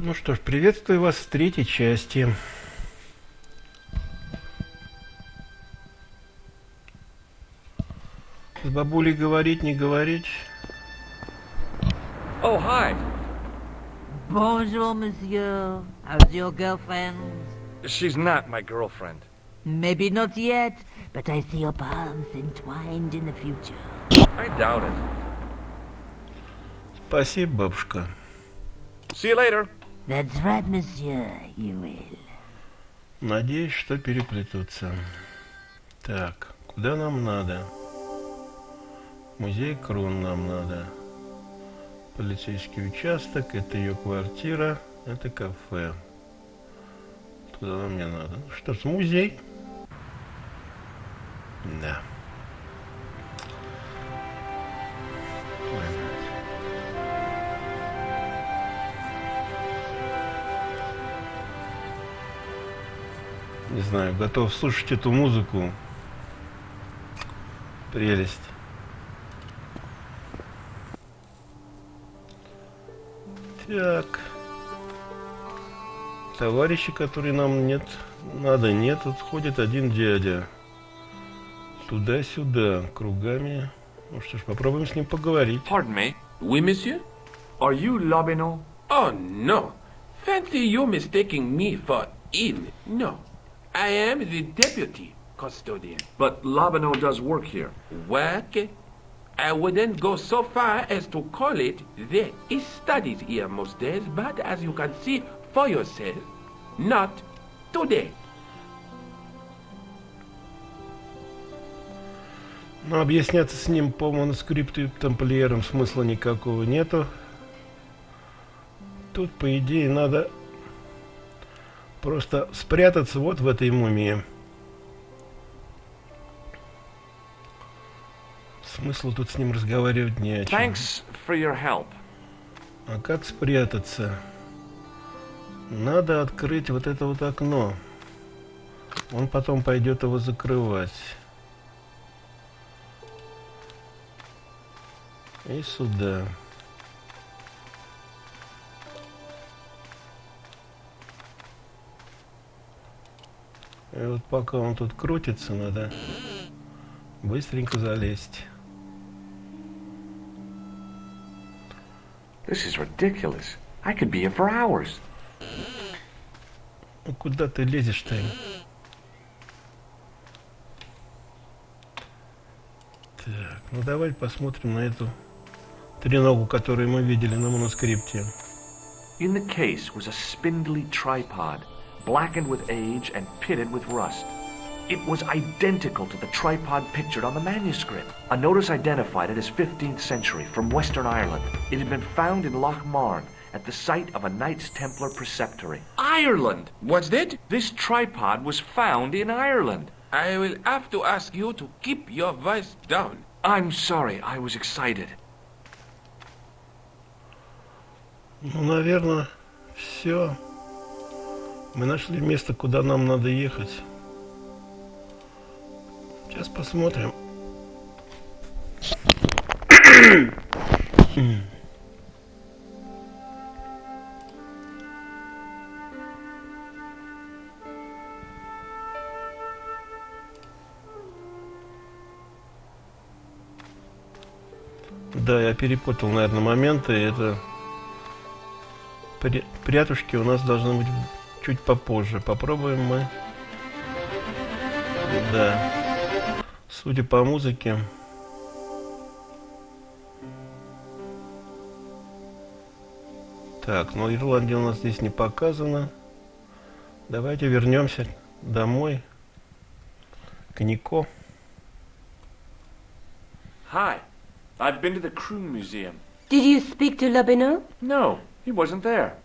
Ну что ж, приветствую вас в третьей части. С бабулей говорить, не говорить. Oh, hi. Bonjour, monsieur. How's your girlfriend? She's not my girlfriend. Maybe not yet, but I see your paths entwined in the future. I doubt it. Спасибо, бабушка. See you later. That's right, monsieur, you will. Надеюсь, что переплетутся. Так, куда нам надо? Музей Крон нам надо. Полицейский участок, это ее квартира, это кафе. Туда нам не надо. Ну что ж, музей. Да. Не знаю, готов слушать эту музыку. Прелесть. Так. Товарищи, которые нам нет тут ходит один дядя. Туда-сюда, кругами. Ну что ж, попробуем с ним поговорить. Pardon me. Oui, monsieur? Are you Lobino? Oh, no. Fancy you mistaking me for him. No. I am the deputy custodian. But Lobino does work here. Work? I wouldn't go so far as to call it that. He studies here most days, but as you can see for yourself, not today. Но объясняться с ним по манускрипту и тамплиерам смысла никакого нету. Тут, по идее, надо просто спрятаться вот в этой мумии. Смысла тут с ним разговаривать не о чем. Thanks for your help. А как спрятаться? Надо открыть вот это вот окно. Он потом пойдет его закрывать. И сюда. И вот пока он тут крутится, надо быстренько залезть. This is ridiculous. I could be here for hours. Ну куда ты лезешь-то? Так, ну давай посмотрим на эту треногу, которую мы видели на манускрипте. In the case was a spindly tripod, blackened with age and pitted with rust. It was identical to the tripod pictured on the manuscript. A notice identified it as 15th century from Western Ireland. It had been found in Loch Marne at the site of a Knights Templar preceptory. Ireland! What's that? This tripod was found in Ireland. I will have to ask you to keep your voice down. I'm sorry, I was excited. Ну, наверное, все. Мы нашли место, куда нам надо ехать. Сейчас посмотрим. Да, я перепутал, наверное, моменты. Это прятушки у нас должны быть чуть попозже. Попробуем мы. Да. Судя по музыке. Так, но Ирландия у нас здесь не показана. Давайте вернемся домой. К Нико. Hi, I've been to the Kroon Museum. Did you speak to Lobino? No, he wasn't there.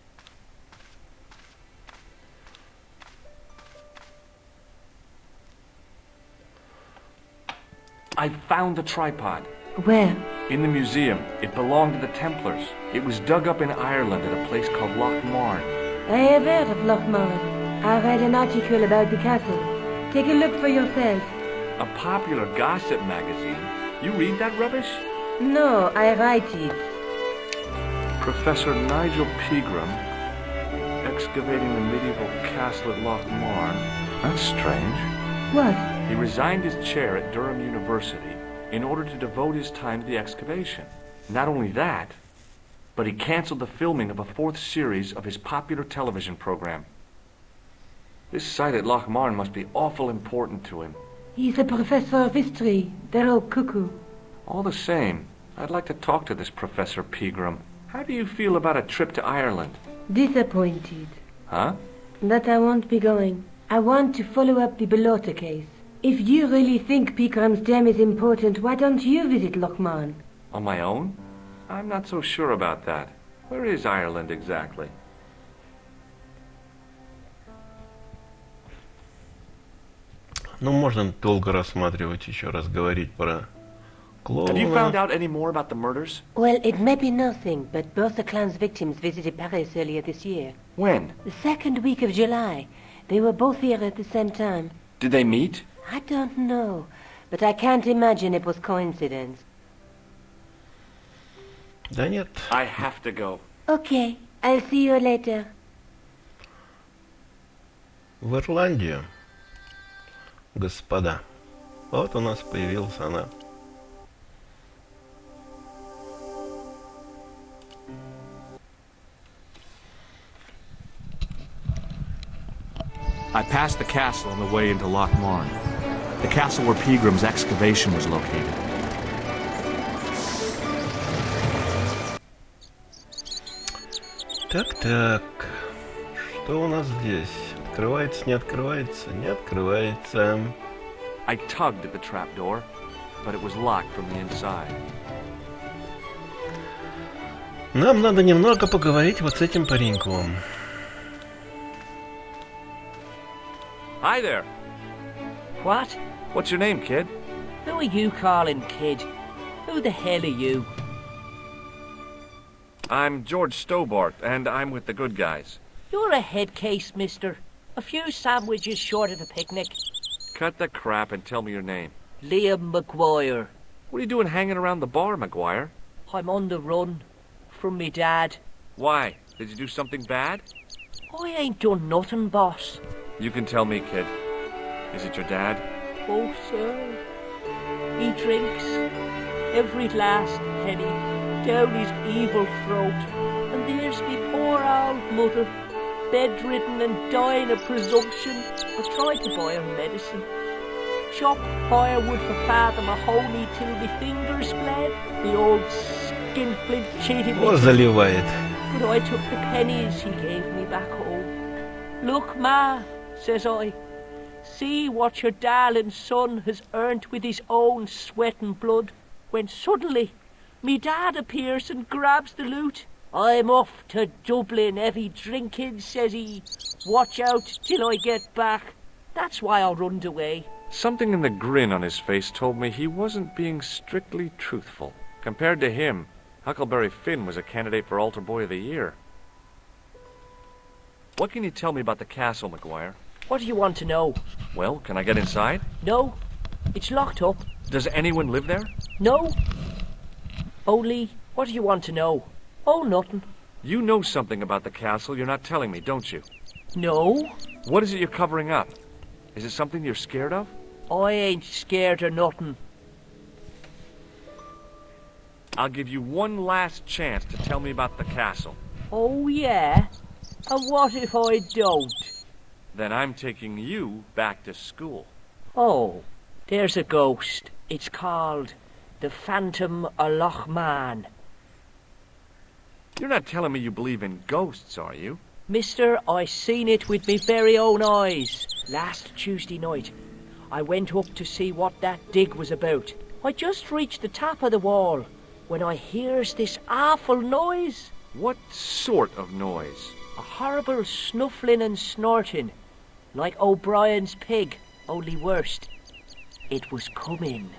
I found the tripod. Where? In the museum. It belonged to the Templars. It was dug up in Ireland at a place called Loch Marne. I have heard of Loch Marne. I read an article about the castle. Take a look for yourself. A popular gossip magazine. You read that rubbish? No, I write it. Professor Nigel Pegram. excavating the medieval castle at Loch Marn. That's strange. What? He resigned his chair at Durham University in order to devote his time to the excavation. Not only that, but he canceled the filming of a 4th series of his popular television program. This site at Loch Marn must be awful important to him. He's a professor of history. They're all cuckoo. All the same, I'd like to talk to this Professor Pegram. How do you feel about a trip to Ireland? Disappointed. Huh? That I won't be going. I want to follow up the Bellotta case. If you really think Pegram's gem is important, why don't you visit Loch Marn? On my own? I'm not so sure about that. Where is Ireland exactly? Ну, можно долго рассматривать, еще раз говорить про Have you found клоуна. out any more about the murders? Well, it may be nothing, but both the clan's victims visited Paris earlier this year. When? The second week of July. They were both here at the same time. Did they meet? I don't know, but I can't imagine it was coincidence. Да нет, I have to go. Okay, I'll see you later. в Ирландию, господа. Вот у нас появилась она. I passed the castle on the way into Loch Marn. The castle where Pegram's excavation was located. Так, что у нас здесь? Открывается, не открывается? Не открывается. I tugged at the trapdoor, but it was locked from the inside. Нам надо немного поговорить вот с этим пареньком. Hi there. What? What's your name, kid? Who are you calling kid? Who the hell are you? I'm George Stobart, and I'm with the good guys. You're a head case, mister. A few sandwiches short of a picnic. Cut the crap and tell me your name. Liam McGuire. What are you doing hanging around the bar, McGuire? I'm on the run from me dad. Why? Did you do something bad? I ain't done nothing, boss. You can tell me, kid. Is it your dad? Oh, sir. He drinks every last penny down his evil throat. And there's me poor old mother, bedridden and dying of presumption. I tried to buy her medicine. Chopped firewood for Father Mahoney till me fingers bled. The old skinflint cheated me. О, заливает. But I took the pennies he gave me back home. Look, Ma, says I, see what your darling son has earned with his own sweat and blood. When suddenly, me dad appears and grabs the loot. I'm off to Dublin, heavy drinking, says he. Watch out till I get back. That's why I runned away. Something in the grin on his face told me he wasn't being strictly truthful. Compared to him, Huckleberry Finn was a candidate for Altar Boy of the Year. What can you tell me about the castle, McGuire? What do you want to know? Well, can I get inside? No, it's locked up. Does anyone live there? No. Only, what do you want to know? Oh, nothing. You know something about the castle you're not telling me, don't you? No, What is it you're covering up? Is it something you're scared of? I ain't scared of nothing. I'll give you one last chance to tell me about the castle. Oh, yeah? And what if I don't? Then I'm taking you back to school. Oh, there's a ghost. It's called the Phantom of Loch Marn. You're not telling me you believe in ghosts, are you? Mister, I seen it with me very own eyes. Last Tuesday night, I went up to see what that dig was about. I just reached the top of the wall when I hears this awful noise. What sort of noise? A horrible snuffling and snorting, like O'Brien's pig, only worst. It was coming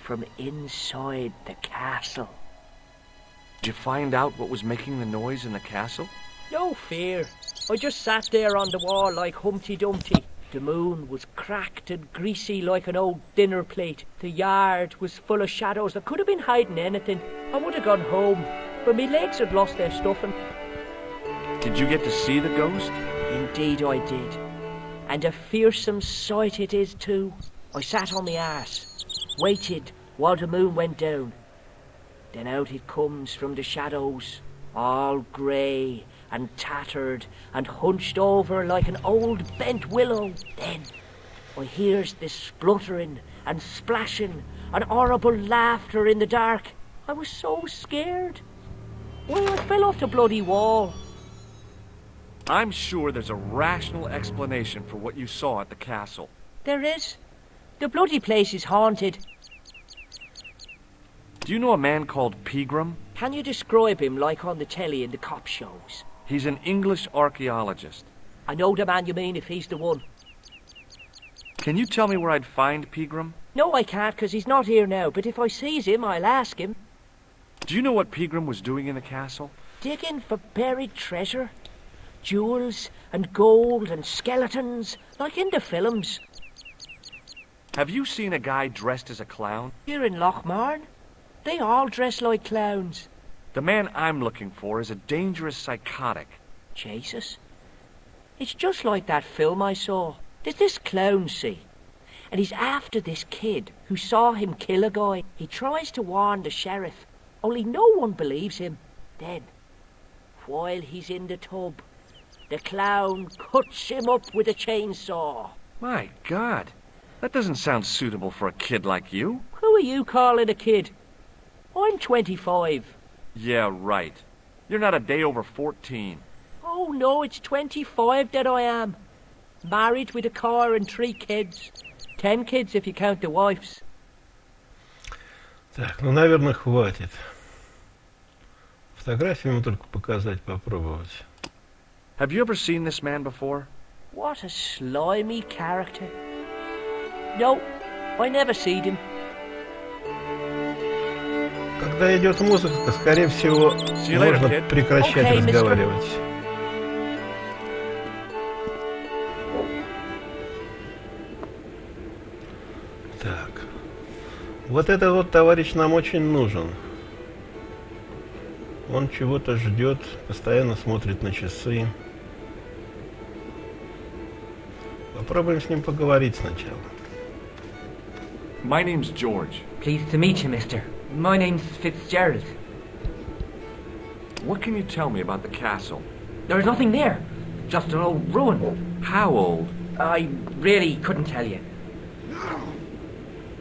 from inside the castle. Did you find out what was making the noise in the castle? No fear. I just sat there on the wall like Humpty Dumpty. The moon was cracked and greasy like an old dinner plate. The yard was full of shadows. I could have been hiding anything. I would have gone home, but my legs had lost their stuffing. Did you get to see the ghost? Indeed I did. And a fearsome sight it is too. I sat on the arse, waited while the moon went down. Then out it comes from the shadows, all grey and tattered and hunched over like an old bent willow. Then I hears this spluttering and splashing and horrible laughter in the dark. I was so scared. Why, I fell off the bloody wall. I'm sure there's a rational explanation for what you saw at the castle. There is. The bloody place is haunted. Do you know a man called Pegram? Can you describe him like on the telly in the cop shows? He's an English archaeologist. I know the man you mean if he's the one. Can you tell me where I'd find Pegram? No, I can't, 'cause he's not here now, but if I sees him, I'll ask him. Do you know what Pegram was doing in the castle? Digging for buried treasure. Jewels and gold and skeletons, like in the films. Have you seen a guy dressed as a clown? Here in Lochmarn, they all dress like clowns. The man I'm looking for is a dangerous psychotic. Jesus. It's just like that film I saw. There's this clown, see? And he's after this kid who saw him kill a guy. He tries to warn the sheriff, only no one believes him. Then, while he's in the tub, the clown cuts him up with a chainsaw. My God, that doesn't sound suitable for a kid like you. Who are you calling a kid? I'm 25. Yeah, right. You're not a day over 14. Oh no, it's 25 that I am. Married with a car and 3 kids. 10 kids if you count the wives. Так, ну, наверное, хватит. Фотографию ему только показать, попробовать. Have you ever seen this man before? What a slimy character. No, I never seen him. Когда идет музыка, то, скорее всего, See you later, можно kid. прекращать Okay, mister. разговаривать. Так. Вот этот вот товарищ нам очень нужен. Он чего-то ждет, постоянно смотрит на часы. Попробуем с ним поговорить сначала. My name's George. Pleased to meet you, mister. My name's Fitzgerald. What can you tell me about the castle? There's nothing there. Just an old ruin. How old? I really couldn't tell you.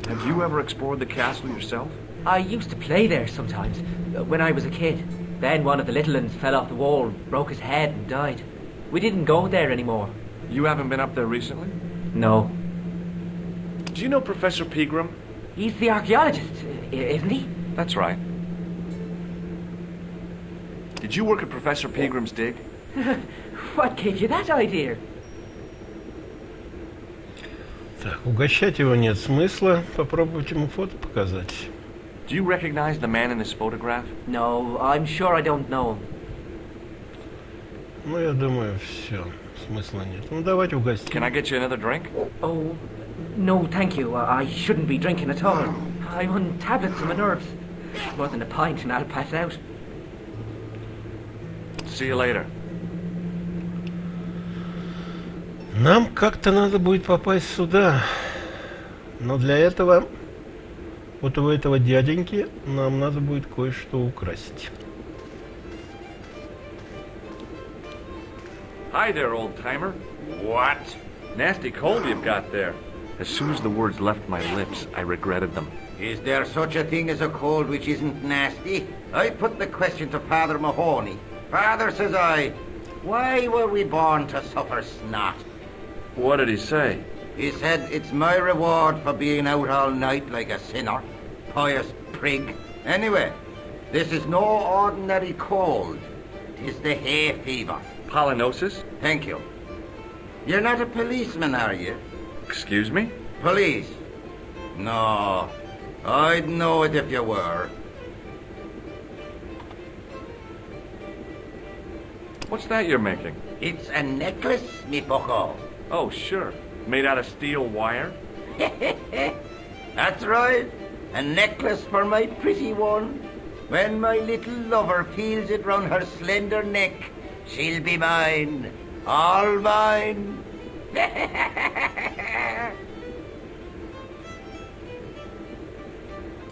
Have you ever explored the castle yourself? I used to play there sometimes, when I was a kid. Then one of the little ones fell off the wall, broke his head and died. We didn't go there anymore. You haven't been up there recently? No. Do you know Professor Pegram? He's the archaeologist, isn't he? That's right. Did you work at Professor Pegram's dig? What gave you that idea? Так, угощать его нет смысла. Попробовать ему фото показать. Do you recognize the man in this photograph? No, I'm sure I don't know him. Ну, я думаю, все. Смысла нет. Ну, давайте угостим. Can I get you another drink? Oh, no, thank you. I shouldn't be drinking at all. I'm on tablets for my nerves. More than a pint and I'll pass out. See you later. Нам как-то надо будет попасть сюда. Но для этого, вот у этого дяденьки, нам надо будет кое-что украсть. Hi there, old-timer. What? Nasty cold you've got there. As soon as the words left my lips, I regretted them. Is there such a thing as a cold which isn't nasty? I put the question to Father Mahoney. Father, says I, why were we born to suffer snot? What did he say? He said, it's my reward for being out all night like a sinner. Pious prig. Anyway, this is no ordinary cold. It is the hay fever. Pollinosis? Thank you. You're not a policeman, are you? Excuse me? Police? No. I'd know it if you were. What's that you're making? It's a necklace, me bucko. Oh, sure. Made out of steel wire? That's right. A necklace for my pretty one. When my little lover feels it round her slender neck, She'll be mine. All mine.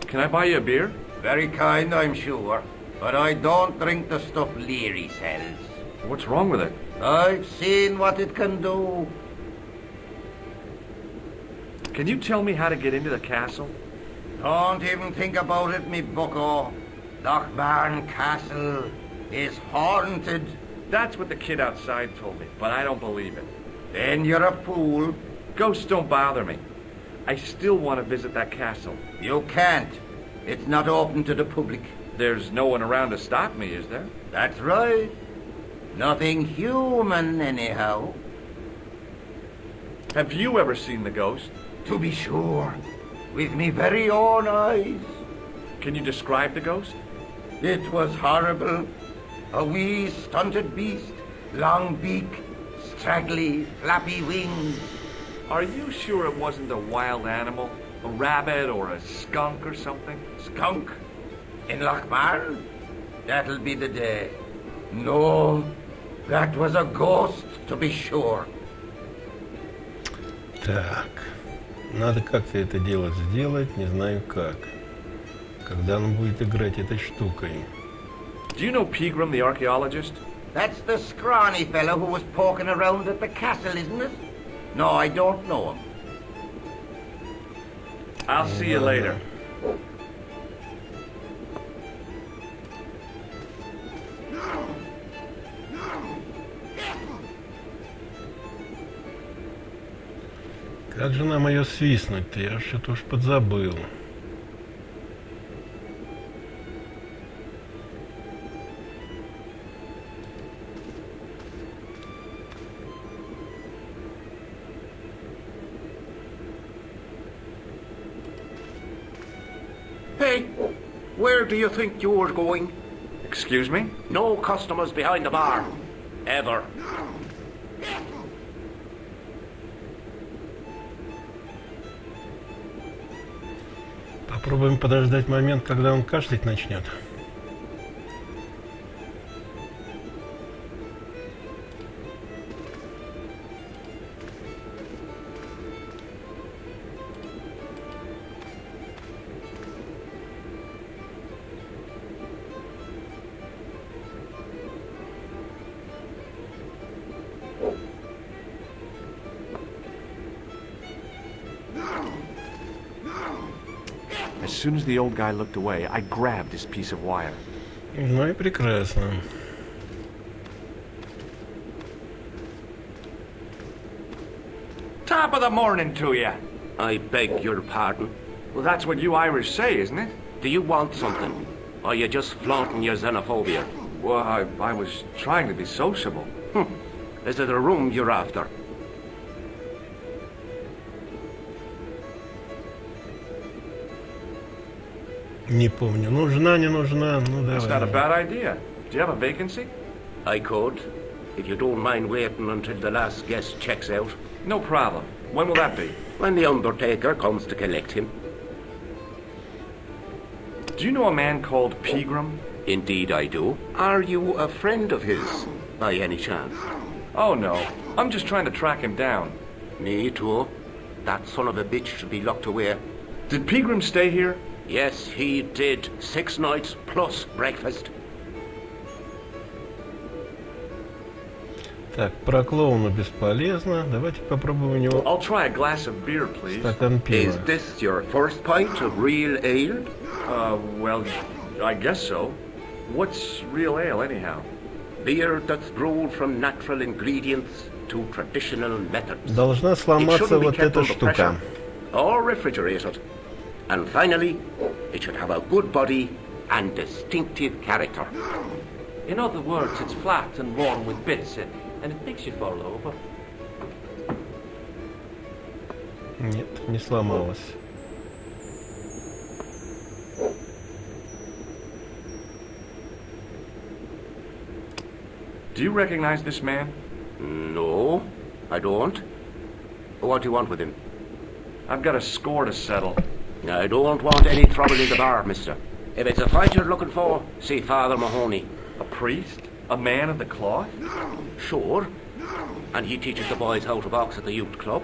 Can I buy you a beer? Very kind, I'm sure. But I don't drink the stuff Leary sells. What's wrong with it? I've seen what it can do. Can you tell me how to get into the castle? Don't even think about it, me bucko. Lochbarn Castle is haunted. That's what the kid outside told me, but I don't believe it. Then you're a fool. Ghosts don't bother me. I still want to visit that castle. You can't. It's not open to the public. There's no one around to stop me, is there? That's right. Nothing human, anyhow. Have you ever seen the ghost? To be sure. With me very own eyes. Can you describe the ghost? It was horrible. A wee stunted beast, long beak, straggly, flappy wings. Are you sure it wasn't a wild animal? A rabbit or a skunk or something? Skunk? In Lochbarn? That'll be the day. No, that was a ghost, to be sure. Так, надо как-то это дело сделать, не знаю как. Когда он будет играть этой штукой. Do you know Pegram, the archaeologist? That's the scrawny fellow who was poking around at the castle, isn't it? No, I don't know him. I'll see you later. Как же нам ее свистнуть-то? Я что-то уж подзабыл. Hey, where do you think you're going? Excuse me? No customers behind the bar. Ever. Попробуем подождать момент, когда он кашлять начнет. As soon as the old guy looked away, I grabbed his piece of wire. Ну и прекрасно. Top of the morning to you. I beg your pardon. Well, that's what you Irish say, isn't it? Do you want something? Or are you just flaunting your xenophobia? Well, I was trying to be sociable. Is it a room you're after? Не помню, нужна, не нужна, ну That's not a давай. bad idea. Do you have a vacancy? I could, if you don't mind waiting until the last guest checks out. No problem. When will that be? When the undertaker comes to collect him. Do you know a man called Pegram? Indeed I do. Are you a friend of his, by any chance? Oh, no. I'm just trying to track him down. Me too. That son of a bitch should be locked away. Did Pegram stay here? Yes, he did. 6 nights plus breakfast. Так, про клоуна бесполезно. Давайте попробуем у него I'll try a glass of beer, please. стакан пива. Is this your first pint of real ale? Well, I guess so. What's real ale, anyhow? Beer that's brewed from natural ingredients to traditional methods. Должна It сломаться shouldn't be вот kept эта under штука. pressure or refrigerated. And finally, it should have a good body and distinctive character. In other words, it's flat and worn with bits in, and it makes you fall over. Нет, не сломалась. Do you recognize this man? No, I don't. What do you want with him? I've got a score to settle. I don't want any trouble in the bar, mister. If it's a fight you're looking for, see Father Mahoney. A priest? A man of the cloth? Sure. And he teaches the boys how to box at the youth club.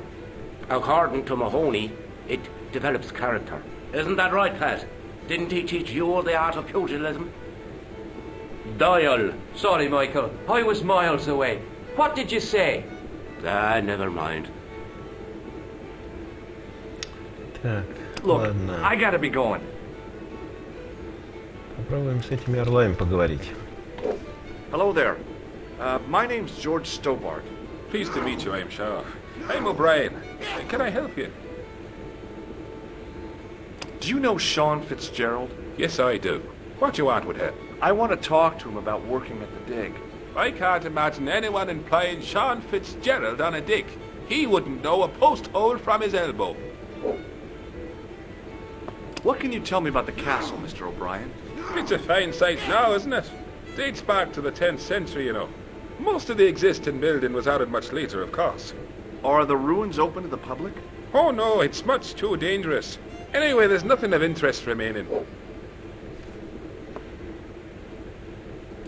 According to Mahoney, it develops character. Isn't that right, Pat? Didn't he teach you the art of pugilism? Doyle. Sorry, Michael. I was miles away. What did you say? Never mind. Так, Look, ладно. I gotta be going. Попробуем с этими орлами поговорить. Hello there. My name's George Stobart. Pleased to meet you, I'm sure. I'm O'Brien. Can I help you? Do you know Sean Fitzgerald? Yes, I do. What do you want with him? I want to talk to him about working at the dig. I can't imagine anyone employing Sean Fitzgerald on a dig. He wouldn't know a post hole from his elbow. What can you tell me about the castle, Mr. O'Brien? It's a fine site now, isn't it? Dates back to the 10th century, you know. Most of the existing building was added much later, of course. Are the ruins open to the public? Oh no, it's much too dangerous. Anyway, there's nothing of interest remaining.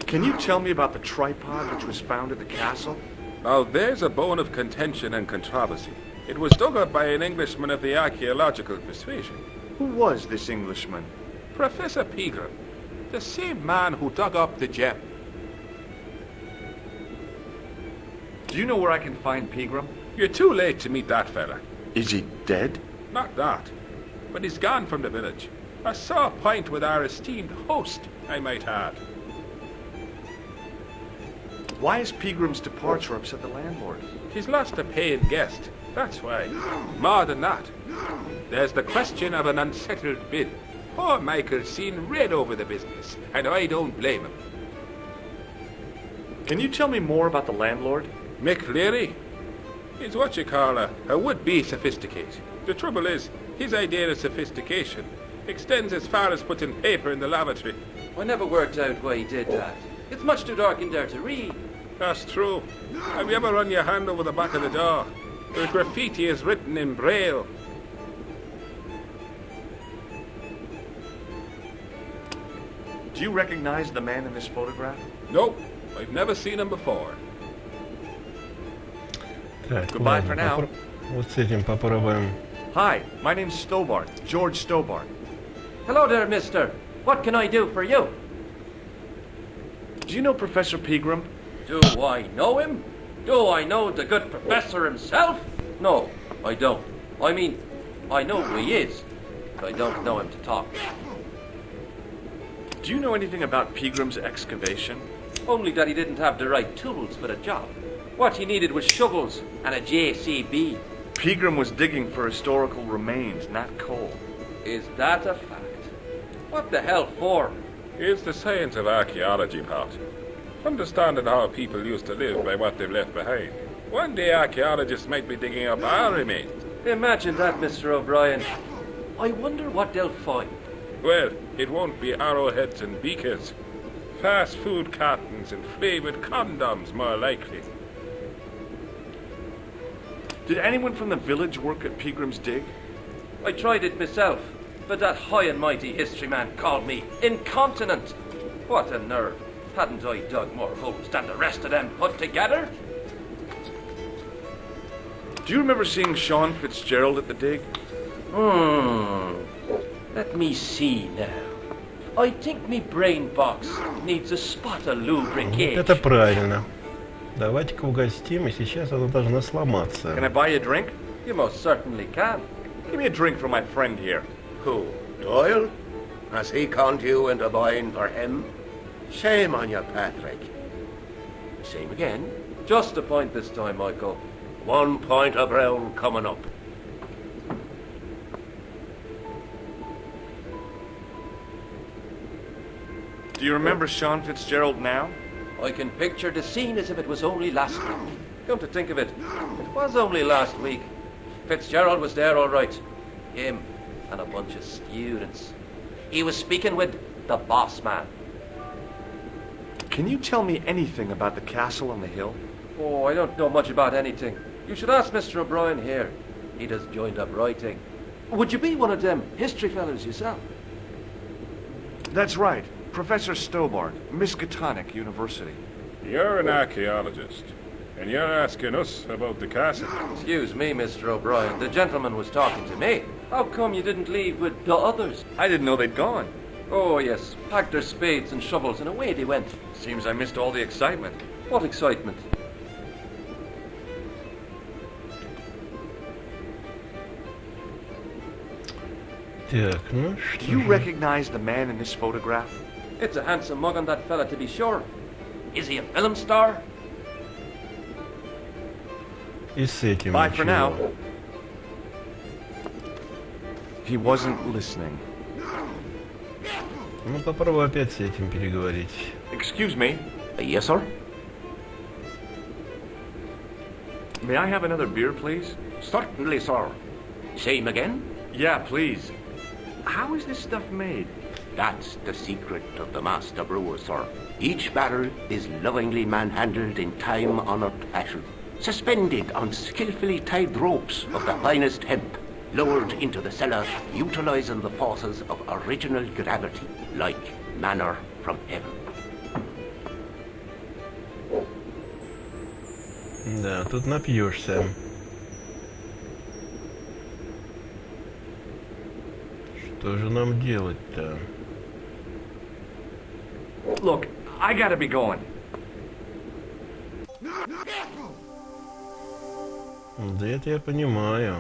Can you tell me about the tripod which was found at the castle? Now, there's a bone of contention and controversy. It was dug up by an Englishman of the archaeological persuasion. Who was this Englishman? Professor Pegram, the same man who dug up the gem. Do you know where I can find Pegram? You're too late to meet that fella. Is he dead? Not that, but he's gone from the village. A sore point with our esteemed host, I might add. Why is Pegram's departure upset the landlord? He's lost a paying guest, that's why. More than that, there's the question of an unsettled bill. Poor Michael's seen red over the business, and I don't blame him. Can you tell me more about the landlord? Mick Leary? He's what you call a would-be sophisticate. The trouble is, his idea of sophistication extends as far as putting paper in the lavatory. I never worked out why he did that. It's much too dark in there to read. That's true. Have you ever run your hand over the back of the door? The graffiti is written in Braille. Do you recognize the man in this photograph? Nope, I've never seen him before. Так, Goodbye ладно, for now. Вот с этим попробуем. Hi, my name's Stobart, George Stobart. Hello there, mister. What can I do for you? Do you know Professor Pegram? Do I know him? Do I know the good professor himself? No, I don't. I mean, I know who he is, but I don't know him to talk. Do you know anything about Pegram's excavation? Only that he didn't have the right tools for the job. What he needed was shovels and a JCB. Pegram was digging for historical remains, not coal. Is that a fact? What the hell for? It's the science of archaeology, Pat. Understanding how people used to live by what they've left behind. One day archaeologists might be digging up our remains. Imagine that, Mr. O'Brien. I wonder what they'll find. Well, it won't be arrowheads and beakers. Fast food cartons and flavoured condoms, more likely. Did anyone from the village work at Pegram's dig? I tried it myself, but that high and mighty history man called me incontinent. What a nerve. Hadn't I dug more holes than the rest of them put together? Do you remember seeing Sean Fitzgerald at the dig? Let me see now. I think me brain box needs a spot of lubrication. Это правильно. Давайте-ка угостим, и сейчас она должна сломаться. Can I buy you a drink? You most certainly can. Give me a drink for my friend here. Who? Doyle? Has he conned you into buying for him? Shame on you, Patrick. Same again. Just a point this time, Michael. 1 point of brown coming up. Do you remember Sean Fitzgerald now? I can picture the scene as if it was only last week. Come to think of it, it was only last week. Fitzgerald was there all right. Him and a bunch of students. He was speaking with the boss man. Can you tell me anything about the castle on the hill? Oh, I don't know much about anything. You should ask Mr. O'Brien here. He does joined up writing. Would you be one of them history fellas yourself? That's right. Professor Stobart, Miskatonic University. You're an archaeologist, and you're asking us about the castle. Excuse me, Mr. O'Brien. The gentleman was talking to me. How come you didn't leave with the others? I didn't know they'd gone. Oh, yes. Packed their spades and shovels and away they went. Seems I missed all the excitement. What excitement? Так, ну Do что you же. recognize the man in this photograph? It's a handsome mug on that fella, to be sure. Is he a film star? И с этим Bye for ничего. now. He wasn't listening. Ну попробуй опять с этим переговорить. Excuse me. Yes, sir? May I have another beer, please? Certainly, sir. Same again? Yeah, please. How is this stuff made? That's the secret of the master brewer, sir. Each barrel is lovingly manhandled in time-honored fashion, suspended on skillfully tied ropes of the finest hemp, lowered into the cellar, utilizing the forces of original gravity, like manna from heaven. Да, тут напьешься. Что же нам делать-то? Look, I gotta be going. Да это я понимаю.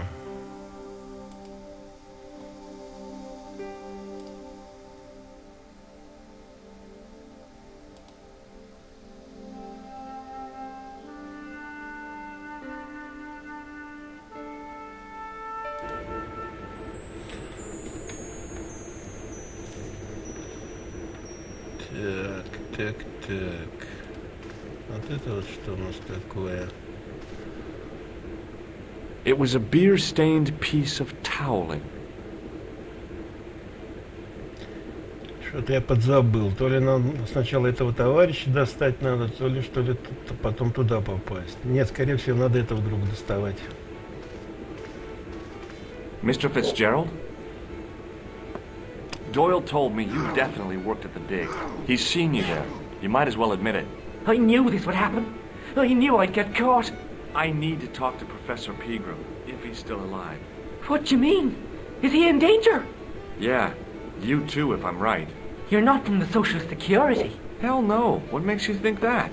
Так. Вот это вот что у нас такое? It was a beer-stained piece of toweling. Что-то я подзабыл. То ли нам сначала этого товарища достать надо, то ли потом туда попасть. Нет, скорее всего, надо этого друга доставать. Mr. Fitzgerald? Doyle told me you definitely worked at the dig. He's seen you there. You might as well admit it. I knew this would happen. I knew I'd get caught. I need to talk to Professor Pegram, if he's still alive. What do you mean? Is he in danger? Yeah, you too, if I'm right. You're not from the Social Security. Hell no. What makes you think that?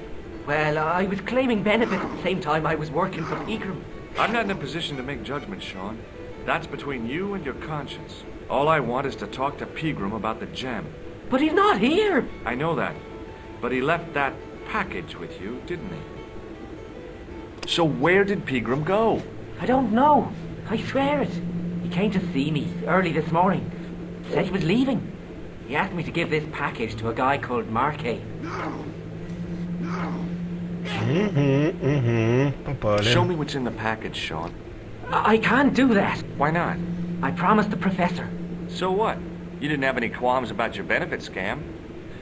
Well, I was claiming benefits at the same time I was working for Pegram. I'm not in a position to make judgments, Sean. That's between you and your conscience. All I want is to talk to Pegram about the gem. But he's not here. I know that. But he left that package with you, didn't he? So where did Pegram go? I don't know. I swear it. He came to see me early this morning. Said he was leaving. He asked me to give this package to a guy called Marquet. Попали. Show me what's in the package, Sean. I can't do that. Why not? I promised the professor. So what? You didn't have any qualms about your benefit scam.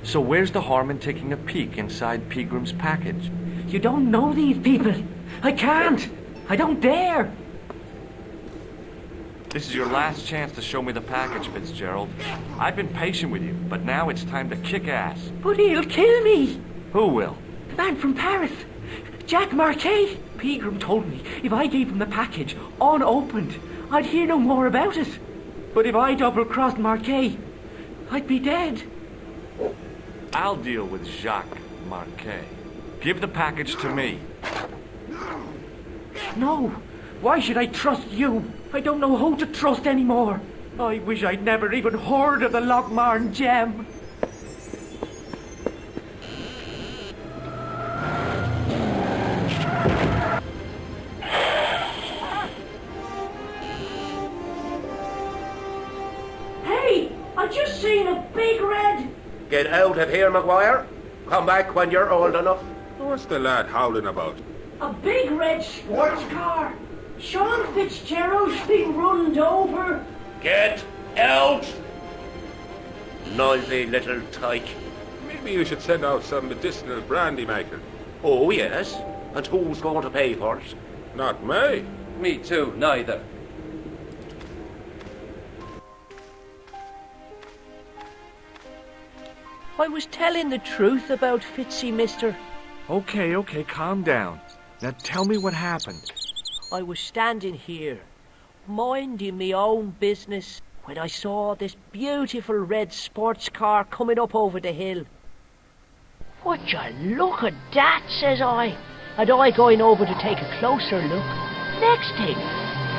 So where's the harm in taking a peek inside Pegram's package? You don't know these people. I can't. I don't dare. This is your last chance to show me the package, Fitzgerald. I've been patient with you, but now it's time to kick ass. But he'll kill me. Who will? The man from Paris. Jack Marquet. Pegram told me if I gave him the package unopened, I'd hear no more about it. But if I double-crossed Marquet, I'd be dead. I'll deal with Jacques Marquet. Give the package to me. No. Why should I trust you? I don't know who to trust anymore. I wish I'd never even heard of the Lochmarn gem. Hey! I just seen a big red... Get out of here, Maguire. Come back when you're old enough. What's the lad howling about? A big red sports car. Sean Fitzgerald's been runned over. Get out! Noisy little tyke. Maybe you should send out some medicinal brandy maker. Oh, yes. And who's going to pay for it? Not me. Me too, neither. I was telling the truth about Fitzy, mister. Okay, okay, calm down. Now tell me what happened. I was standing here, minding my own business, when I saw this beautiful red sports car coming up over the hill. Would you look at that, says I, and I going over to take a closer look. Next thing,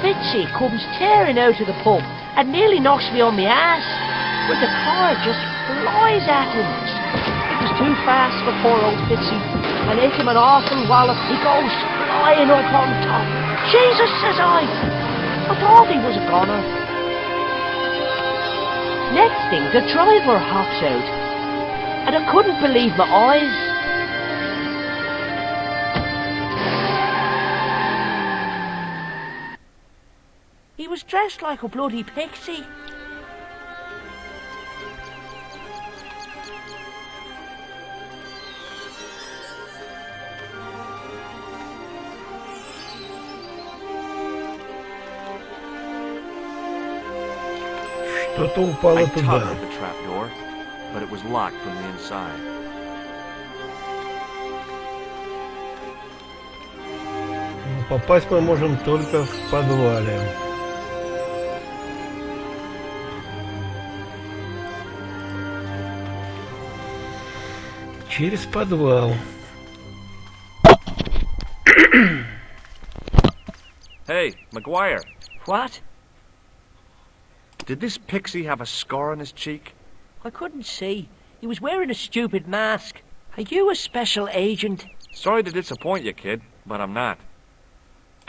Fitzy comes tearing out of the pub and nearly knocks me on my ass, when the car just flies at him. It was too fast for poor old Fitzy, and into him an awful wallop, he goes flying up on top. Jesus, says I thought he was a goner. Next thing, the driver hops out, and I couldn't believe my eyes. He was dressed like a bloody pixie. Что-то упало I туда. tugged at the trapdoor, but it was locked from the inside. Но попасть мы можем только в подвале. Через подвал. Hey, McGuire. What? Did this pixie have a scar on his cheek? I couldn't see. He was wearing a stupid mask. Are you a special agent? Sorry to disappoint you, kid, but I'm not.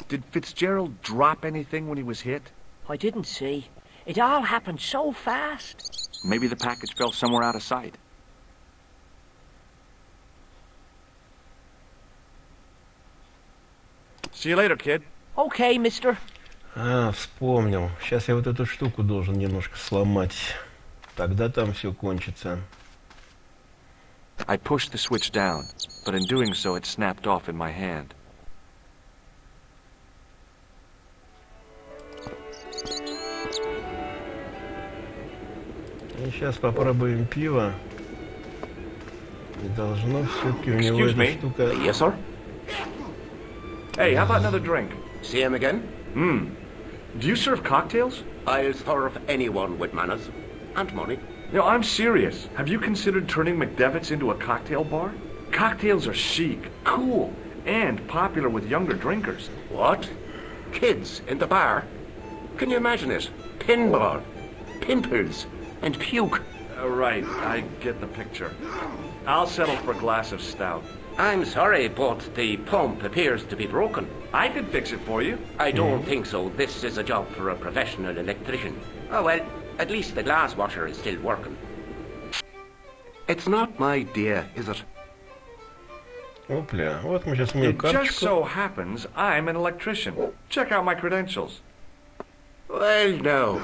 Did Fitzgerald drop anything when he was hit? I didn't see. It all happened so fast. Maybe the package fell somewhere out of sight. See you later, kid. Okay, mister. А, вспомнил. Сейчас я вот эту штуку должен немножко сломать. Тогда там все кончится. I pushed the switch down, but in doing so it snapped off in my hand. И сейчас попробуем пиво. И должно все-таки у него Excuse эта me. штука... Yes, sir? Hey, how about another drink? See him again? Do you serve cocktails? I'll serve anyone with manners. And money. No, I'm serious. Have you considered turning McDevitt's into a cocktail bar? Cocktails are chic, cool, and popular with younger drinkers. What? Kids in the bar? Can you imagine it? Pinball, pimples, and puke. Right, I get the picture. I'll settle for a glass of stout. I'm sorry, but the pump appears to be broken. I could fix it for you. I don't think so. This is a job for a professional electrician. Oh, well, at least the glass washer is still working. It's not my dear, is it? Опля, вот мы сейчас умеем It just карточку. so happens I'm an electrician. Check out my credentials. Well, no.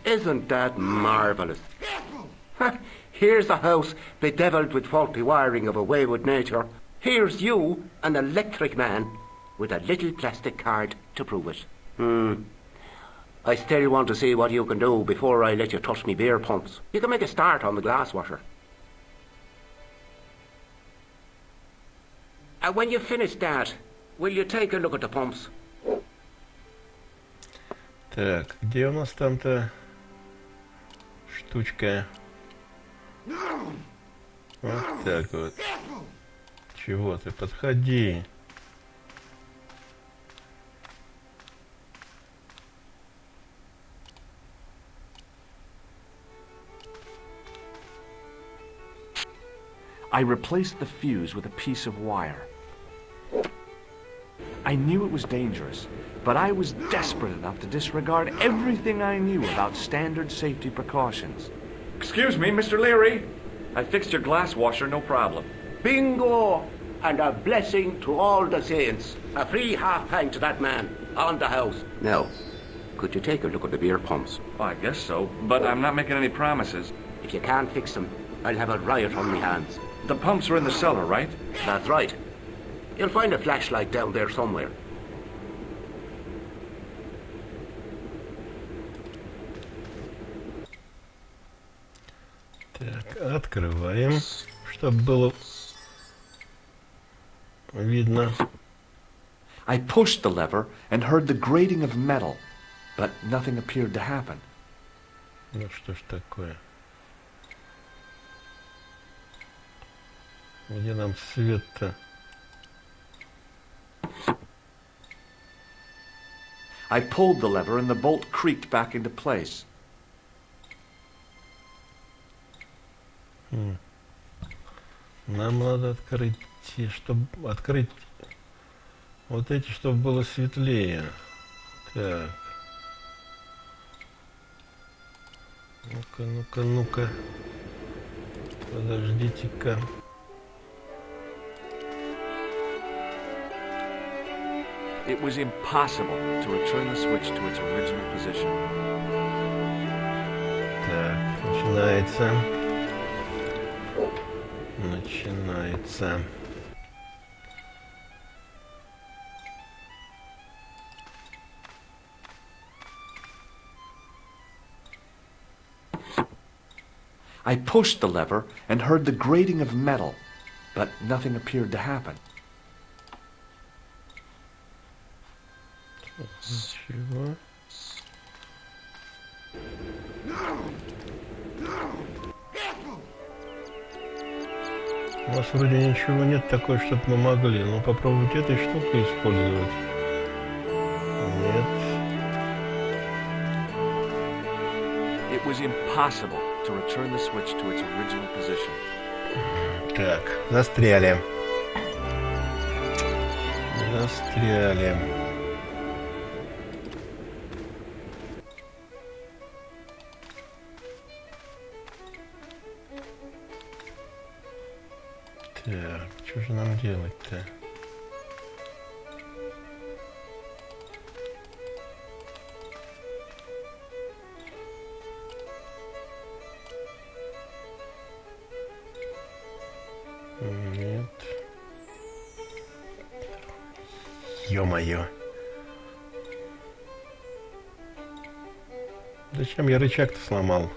Isn't that marvellous? Here's a house bedevilled with faulty wiring of a wayward nature. Here's you, an electric man, with a little plastic card to prove it. I still want to see what you can do before I let you touch me beer pumps. You can make a start on the glass washer. And when you've finished that, will you take a look at the pumps? Так, где у нас там-то штучка? Вот так вот. Чего ты? Подходи. I replaced the fuse with a piece of wire. I knew it was dangerous, but I was desperate enough to disregard everything I knew about standard safety precautions. Excuse me, Mr. Leary. I fixed your glass washer, no problem. Bingo! And a blessing to all the saints. A free half-pint to that man, on the house. Now, could you take a look at the beer pumps? Oh, I guess so, but I'm not making any promises. If you can't fix them, I'll have a riot on my hands. The pumps are in the cellar, right? That's right. You'll find a flashlight down there somewhere. Так, открываем, чтобы было Видно. I pushed the lever and heard the grating of metal, but nothing appeared to happen. Ну что ж такое? Где нам свет-то? I pulled the lever and the bolt creaked back into place. Нам надо открыть, чтобы открыть вот эти, чтобы было светлее. Так. Ну-ка, ну-ка, ну-ка. Подождите-ка. It was impossible to return the switch to its original position. Так, начинается. Начинается. I pushed the lever and heard the grating of metal, but nothing appeared to happen. Ничего. У вас вроде ничего нет такой, чтобы мы могли. Ну попробуйте этой штукой использовать. Нет. It was impossible to return the switch to its original position. Так, застряли. Застряли. Так, что же нам делать-то? Нет. Ё-моё. Зачем я рычаг-то сломал?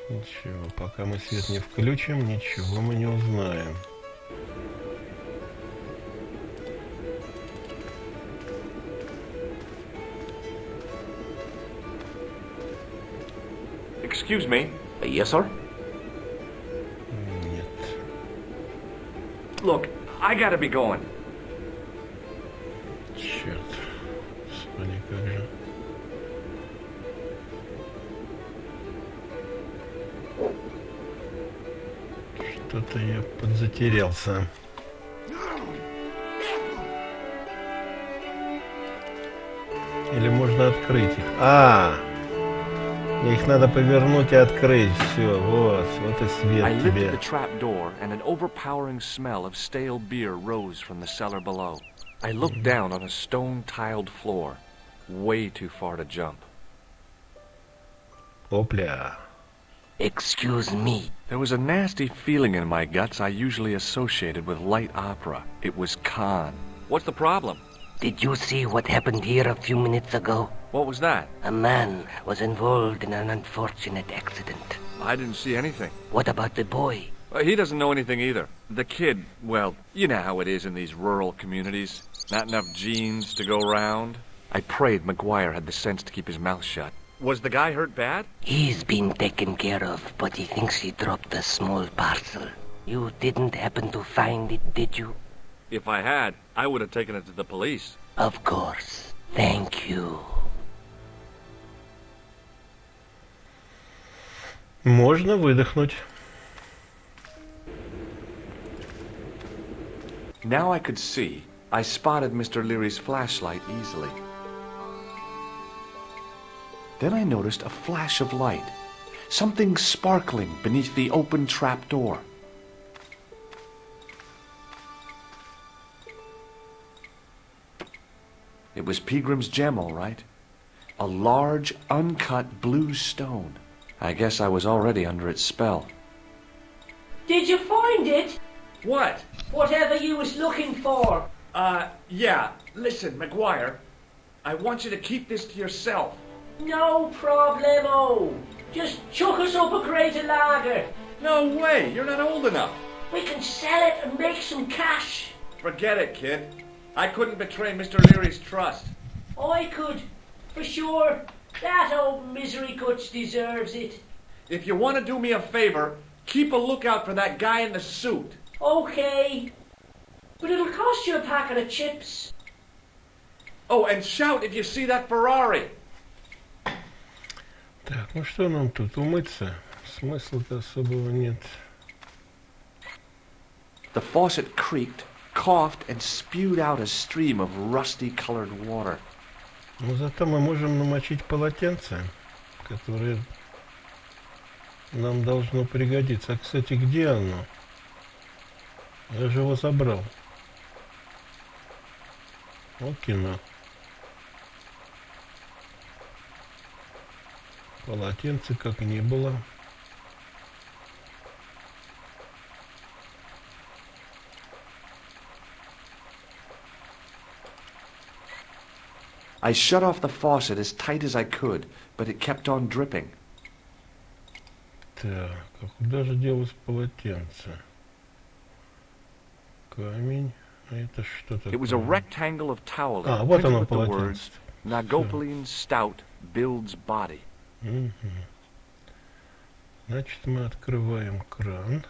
Ничего, пока мы свет не включим, ничего мы не узнаем. Excuse me. Yes, sir? Нет. Look, I gotta be going. Черт. Господи, как же. Что-то я подзатерялся. Или можно открыть их? Их надо повернуть и открыть. Все, вот и свет I тебе. lifted the trap door, and an overpowering smell of stale beer rose from the cellar below. I looked down on a stone-tiled floor, way too far to jump. Опля. Excuse me. There was a nasty feeling in my guts I usually associated with light opera. It was Khan. What's the problem? Did you see what happened here a few minutes ago? What was that? A man was involved in an unfortunate accident. I didn't see anything. What about the boy? He doesn't know anything either. The kid, well, you know how it is in these rural communities. Not enough genes to go round. I prayed McGuire had the sense to keep his mouth shut. Was the guy hurt bad? He's been taken care of, but he thinks he dropped a small parcel. You didn't happen to find it, did you? If I had, I would have taken it to the police. Of course. Thank you. Можно выдохнуть. Now I could see. I spotted Mr. Leary's flashlight easily. Then I noticed a flash of light. Something sparkling beneath the open trap door. It was Peagram's gem, all right. A large, uncut blue stone. I guess I was already under its spell. Did you find it? What? Whatever you was looking for. Yeah. Listen, McGuire, I want you to keep this to yourself. No problemo. Just chuck us up a crate of lager. No way, you're not old enough. We can sell it and make some cash. Forget it, kid. I couldn't betray Mr. Leary's trust. I could, for sure. That old misery guts deserves it. If you want to do me a favor, keep a lookout for that guy in the suit. Okay. But it'll cost you a packet of chips. Oh, and shout if you see that Ferrari. Так, ну что нам тут, умыться? Смысла-то особого нет. The faucet creaked, coughed, and spewed out a stream of rusty-colored water. Но зато мы можем намочить полотенце, которое нам должно пригодиться. А, кстати, где оно? Я же его забрал. Вот кино. Полотенце как не было. I shut off the faucet as tight as I could, but it kept on dripping. Так, а куда же делось полотенце? Камень. А это что такое? It was a rectangle of toweling, вот printed оно with the полотенце. words, Nagopolian stout builds body. Угу. Значит, мы открываем кран.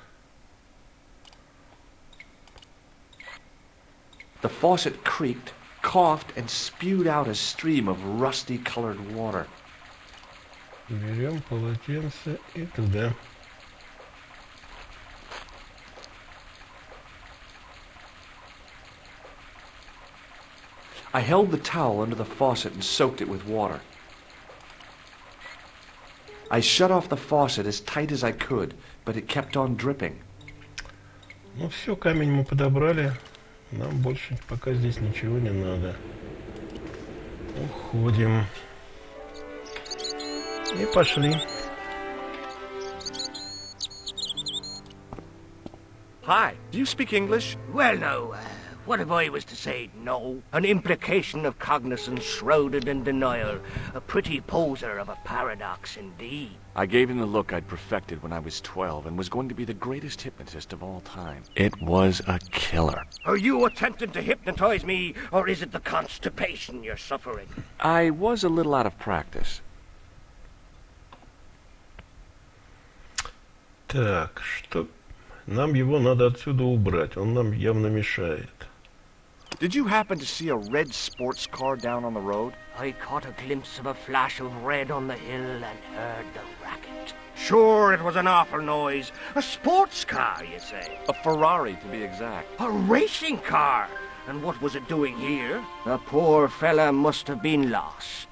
The faucet creaked, coughed, and spewed out a stream of rusty-colored water. Берем полотенце и туда. I held the towel under the faucet and soaked it with water. I shut off the faucet as tight as I could, but it kept on dripping. Ну все, камень мы подобрали. Нам больше пока здесь ничего не надо. Уходим. И пошли. Hi, do you speak English? Well, no. What if I was to say no? An implication of cognizance shrouded in denial. A pretty poser of a paradox indeed. I gave him the look I'd perfected when I was 12 and was going to be the greatest hypnotist of all time. It was a killer. Are you attempting to hypnotize me, or is it the constipation you're suffering? I was a little out of practice. Так, что... Нам его надо отсюда убрать. Он нам явно мешает. Did you happen to see a red sports car down on the road? I caught a glimpse of a flash of red on the hill and heard the racket. Sure, it was an awful noise. A sports car, you say? A Ferrari, to be exact. A racing car? And what was it doing here? The poor fella must have been lost.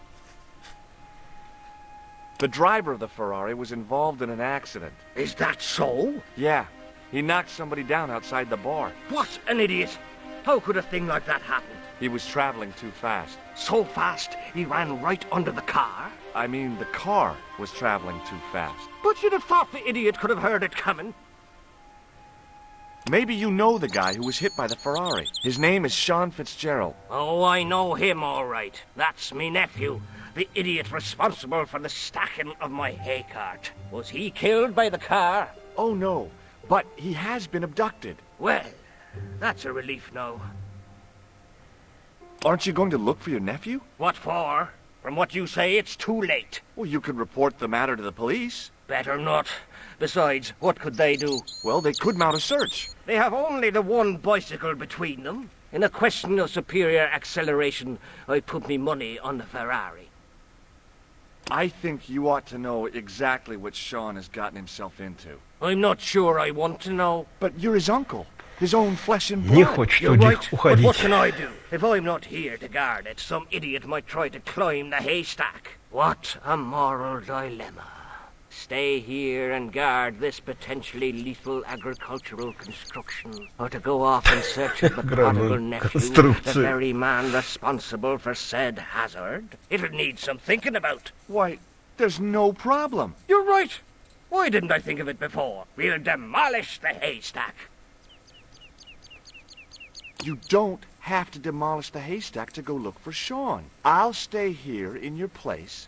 The driver of the Ferrari was involved in an accident. Is that so? Yeah. He knocked somebody down outside the bar. What an idiot! How could a thing like that happen? He was traveling too fast. So fast he ran right under the car? I mean, the car was traveling too fast. But you'd have thought the idiot could have heard it coming. Maybe you know the guy who was hit by the Ferrari. His name is Sean Fitzgerald. Oh, I know him all right. That's me nephew, the idiot responsible for the stacking of my hay cart. Was he killed by the car? Oh, no. But he has been abducted. Well, that's a relief now. Aren't you going to look for your nephew? What for? From what you say, it's too late. Well, you could report the matter to the police. Better not. Besides, what could they do? Well, they could mount a search. They have only the one bicycle between them. In a question of superior acceleration, I put me money on the Ferrari. I think you ought to know exactly what Sean has gotten himself into. I'm not sure I want to know. But you're his uncle. His own flesh and Не blood. хочет You're right, but уходить. what can I do? If I'm not here to guard it, some idiot might try to climb the haystack. What a moral dilemma. Stay here and guard this potentially lethal agricultural construction, or to go off in search of the prodigal nephew, the very man responsible for said hazard? It'll need some thinking about. Why, there's no problem. You're right. Why didn't I think of it before? We'll demolish the haystack. You don't have to demolish the haystack to go look for Sean. I'll stay here in your place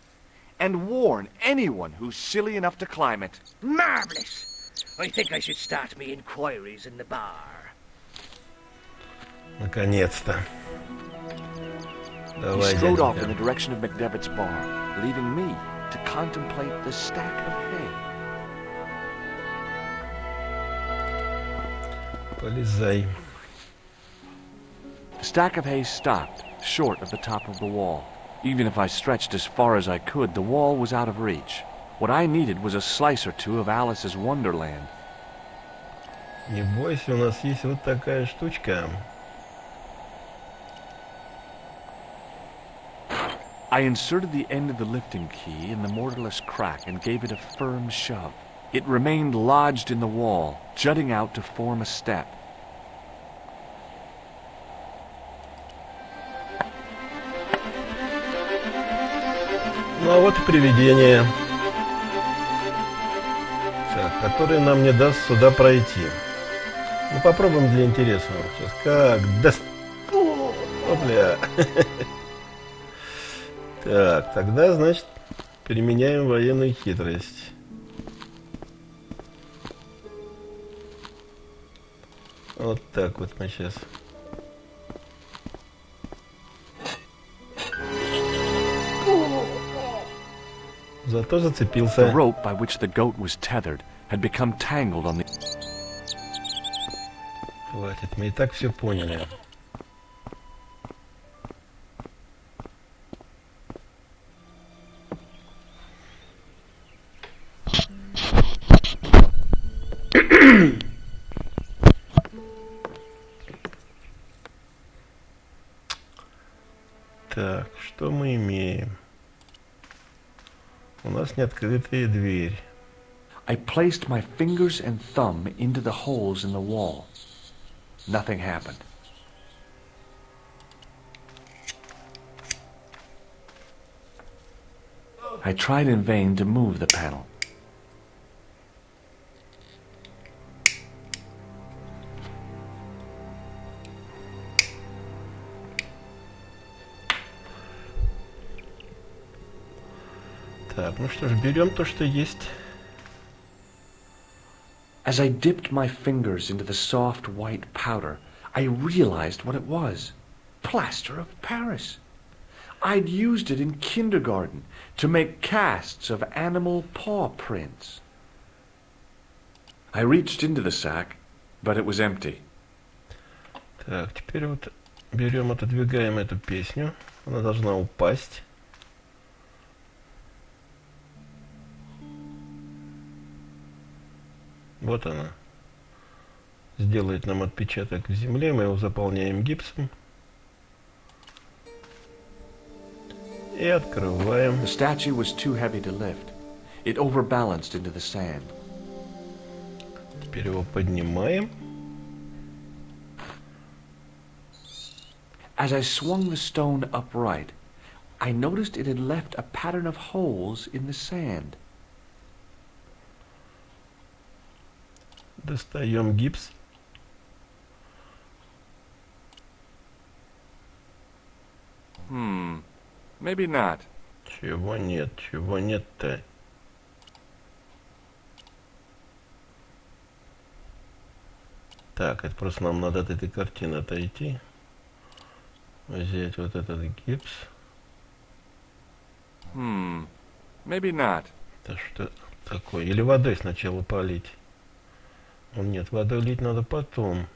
and warn anyone who's silly enough to climb it. Marvelous! I think I should start me inquiries in the bar. Наконец-то. He Давай, strode off in дяденька. the direction of McDevitt's bar, leaving me to contemplate the stack of hay. Полезай. The stack of hay stopped, short of the top of the wall. Even if I stretched as far as I could, the wall was out of reach. What I needed was a slice or two of Alice's Wonderland. Не бойся, у нас есть вот такая штучка. I inserted the end of the lifting key in the mortarless crack and gave it a firm shove. It remained lodged in the wall, jutting out to form a step. Ну а вот и привидение, так, которое нам не даст сюда пройти. Ну попробуем для интересного. Сейчас как даст. Опля. Так, тогда, значит, применяем военную хитрость. Вот так вот мы сейчас. Зато зацепился. The rope by which the goat was tethered had become tangled on the... Хватит, мы и так все поняли. Так, что мы имеем? У нас неоткрытая дверь. I placed my fingers and thumb into the holes in the wall. Nothing happened. I tried in vain to move the panel. Так, ну что ж, берем то, что есть. As I dipped my fingers into the soft white powder, I realized what it was. Plaster of Paris. I'd used it in kindergarten to make casts of animal paw prints. I reached into the sack, but it was empty. Так, теперь вот берем, отодвигаем эту песню. Она должна упасть. Вот она. Сделает нам отпечаток в земле. Мы его заполняем гипсом. И открываем. The statue was too heavy to lift. It overbalanced into the sand. Теперь его поднимаем. As I swung the stone upright, I noticed it had left a pattern of holes in the sand. Достаем гипс. Maybe not. Чего нет-то? Так, это просто нам надо от этой картины отойти. Взять вот этот гипс. Maybe not. Это что такое? Или водой сначала полить? Нет, водой лить надо потом.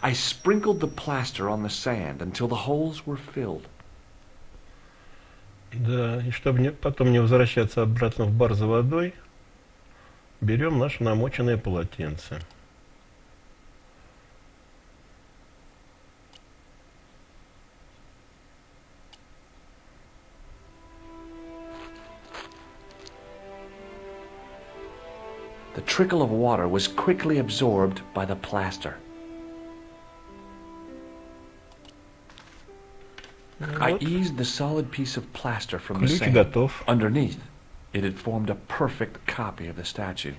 I sprinkled the plaster on the sand until the holes were filled. Да, и чтобы потом не возвращаться обратно в бар за водой, берем наше намоченное полотенце. The trickle of water was quickly absorbed by the plaster. I eased the solid piece of plaster from the sand. Готов. Underneath, it had formed a perfect copy of the statue.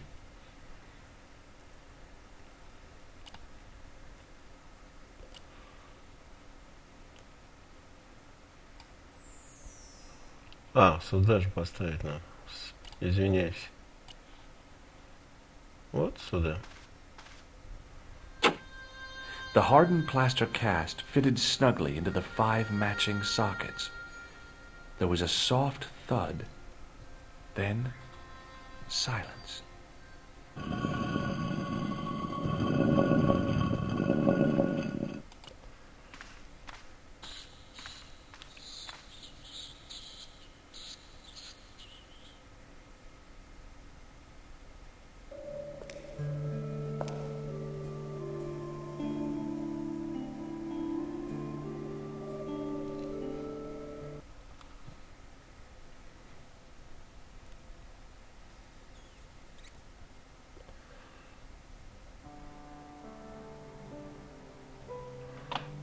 Сюда же поставить надо. Извиняюсь. Вот сюда. The hardened plaster cast fitted snugly into the 5 matching sockets. There was a soft thud, then silence.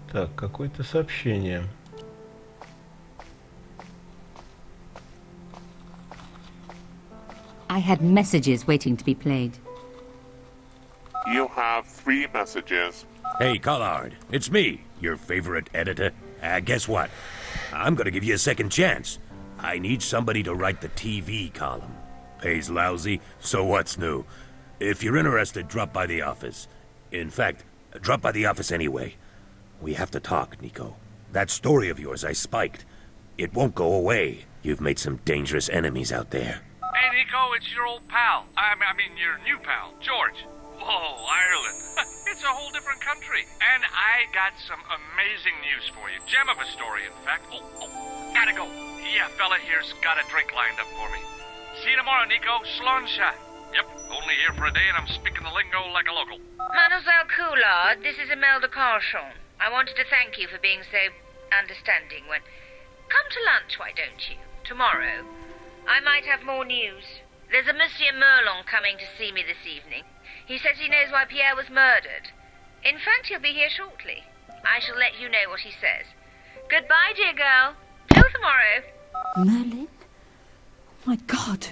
Так, какое-то сообщение. I had messages waiting to be played. You have 3 messages. Hey, Collard, it's me, your favorite editor. Guess what? I'm gonna give you a second chance. I need somebody to write the TV column. Pays lousy, so what's new? If you're interested, drop by the office. In fact, drop by the office anyway. We have to talk, Nico. That story of yours I spiked. It won't go away. You've made some dangerous enemies out there. Hey, Nico, it's your old pal. I mean, your new pal, George. Whoa, Ireland. It's a whole different country. And I got some amazing news for you. Gem of a story, in fact. Oh, gotta go. Yeah, fella here's got a drink lined up for me. See you tomorrow, Nico. Slonsha. Yep, only here for a day and I'm speaking the lingo like a local. Mademoiselle Coulard, this is Imelda Carchon. I wanted to thank you for being so understanding when... Come to lunch, why don't you? Tomorrow. I might have more news. There's a Monsieur Merlon coming to see me this evening. He says he knows why Pierre was murdered. In fact, he'll be here shortly. I shall let you know what he says. Goodbye, dear girl. Till tomorrow. Merlin? My God.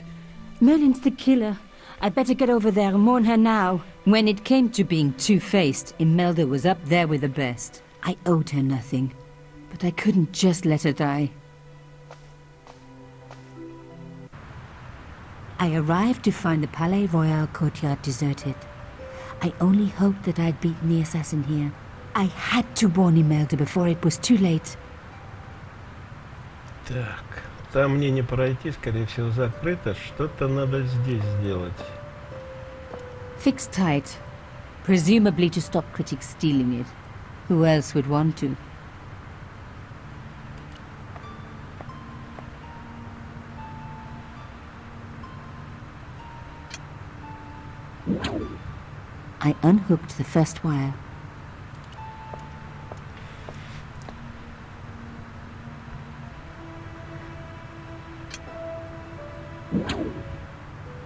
Merlin's the killer. I'd better get over there and mourn her now. When it came to being two-faced, Imelda was up there with the best. I owed her nothing, but I couldn't just let her die. I arrived to find the Palais Royal courtyard deserted. I only hoped that I'd beaten the assassin here. I had to warn Imelda before it was too late. Так, там мне не пройти, скорее всего, закрыто. Что-то надо здесь сделать. Fixed tight. Presumably to stop critics stealing it. Who else would want to? I unhooked the first wire.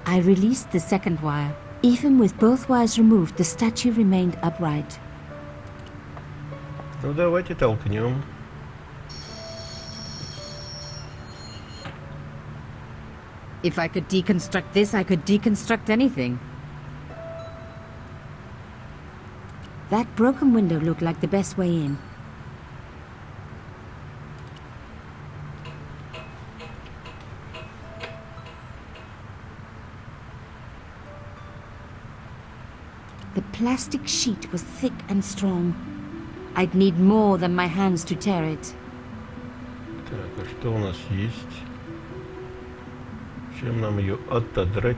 I released the second wire. Even with both wires removed, the statue remained upright. Ну, давайте толкнем. If I could deconstruct this, I could deconstruct anything. That broken window looked like the best way in. The plastic sheet was thick and strong. I'd need more than my hands to tear it. Так, а что у нас есть? Чем нам ее отодрать?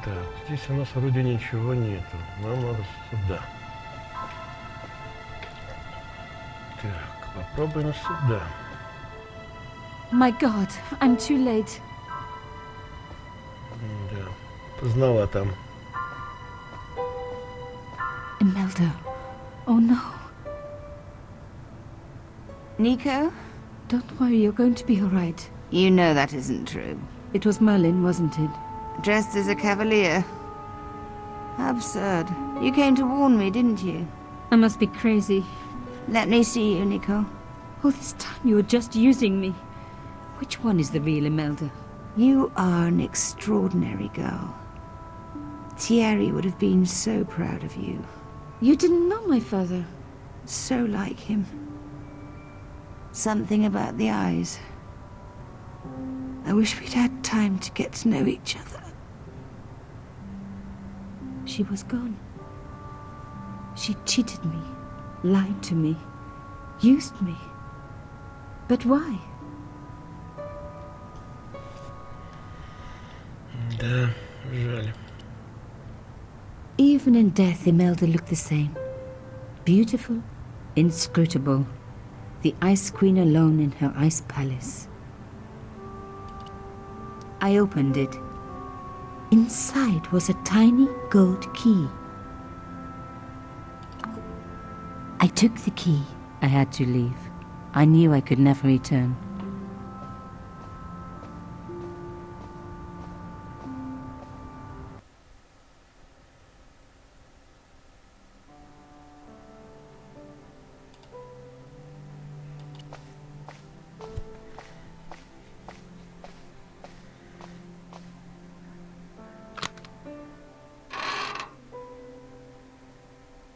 Так, здесь у нас вроде ничего нету. Нам надо сюда. Попробуем сюда. My God, I'm too late. Да, поздновато. Imelda. Oh no. Nico? Don't worry, you're going to be all right. You know that isn't true. It was Merlin, wasn't it? Dressed as a cavalier. How absurd. You came to warn me, didn't you? I must be crazy. Let me see you, Nico. All this time you were just using me. Which one is the real Imelda? You are an extraordinary girl. Thierry would have been so proud of you. You didn't know my father. So like him. Something about the eyes. I wish we'd had time to get to know each other. She was gone. She cheated me, lied to me, used me. But why? Да, жаль. Even in death, Imelda looked the same. Beautiful, inscrutable. The Ice Queen alone in her ice palace. I opened it. Inside was a tiny gold key. I took the key. I had to leave. I knew I could never return.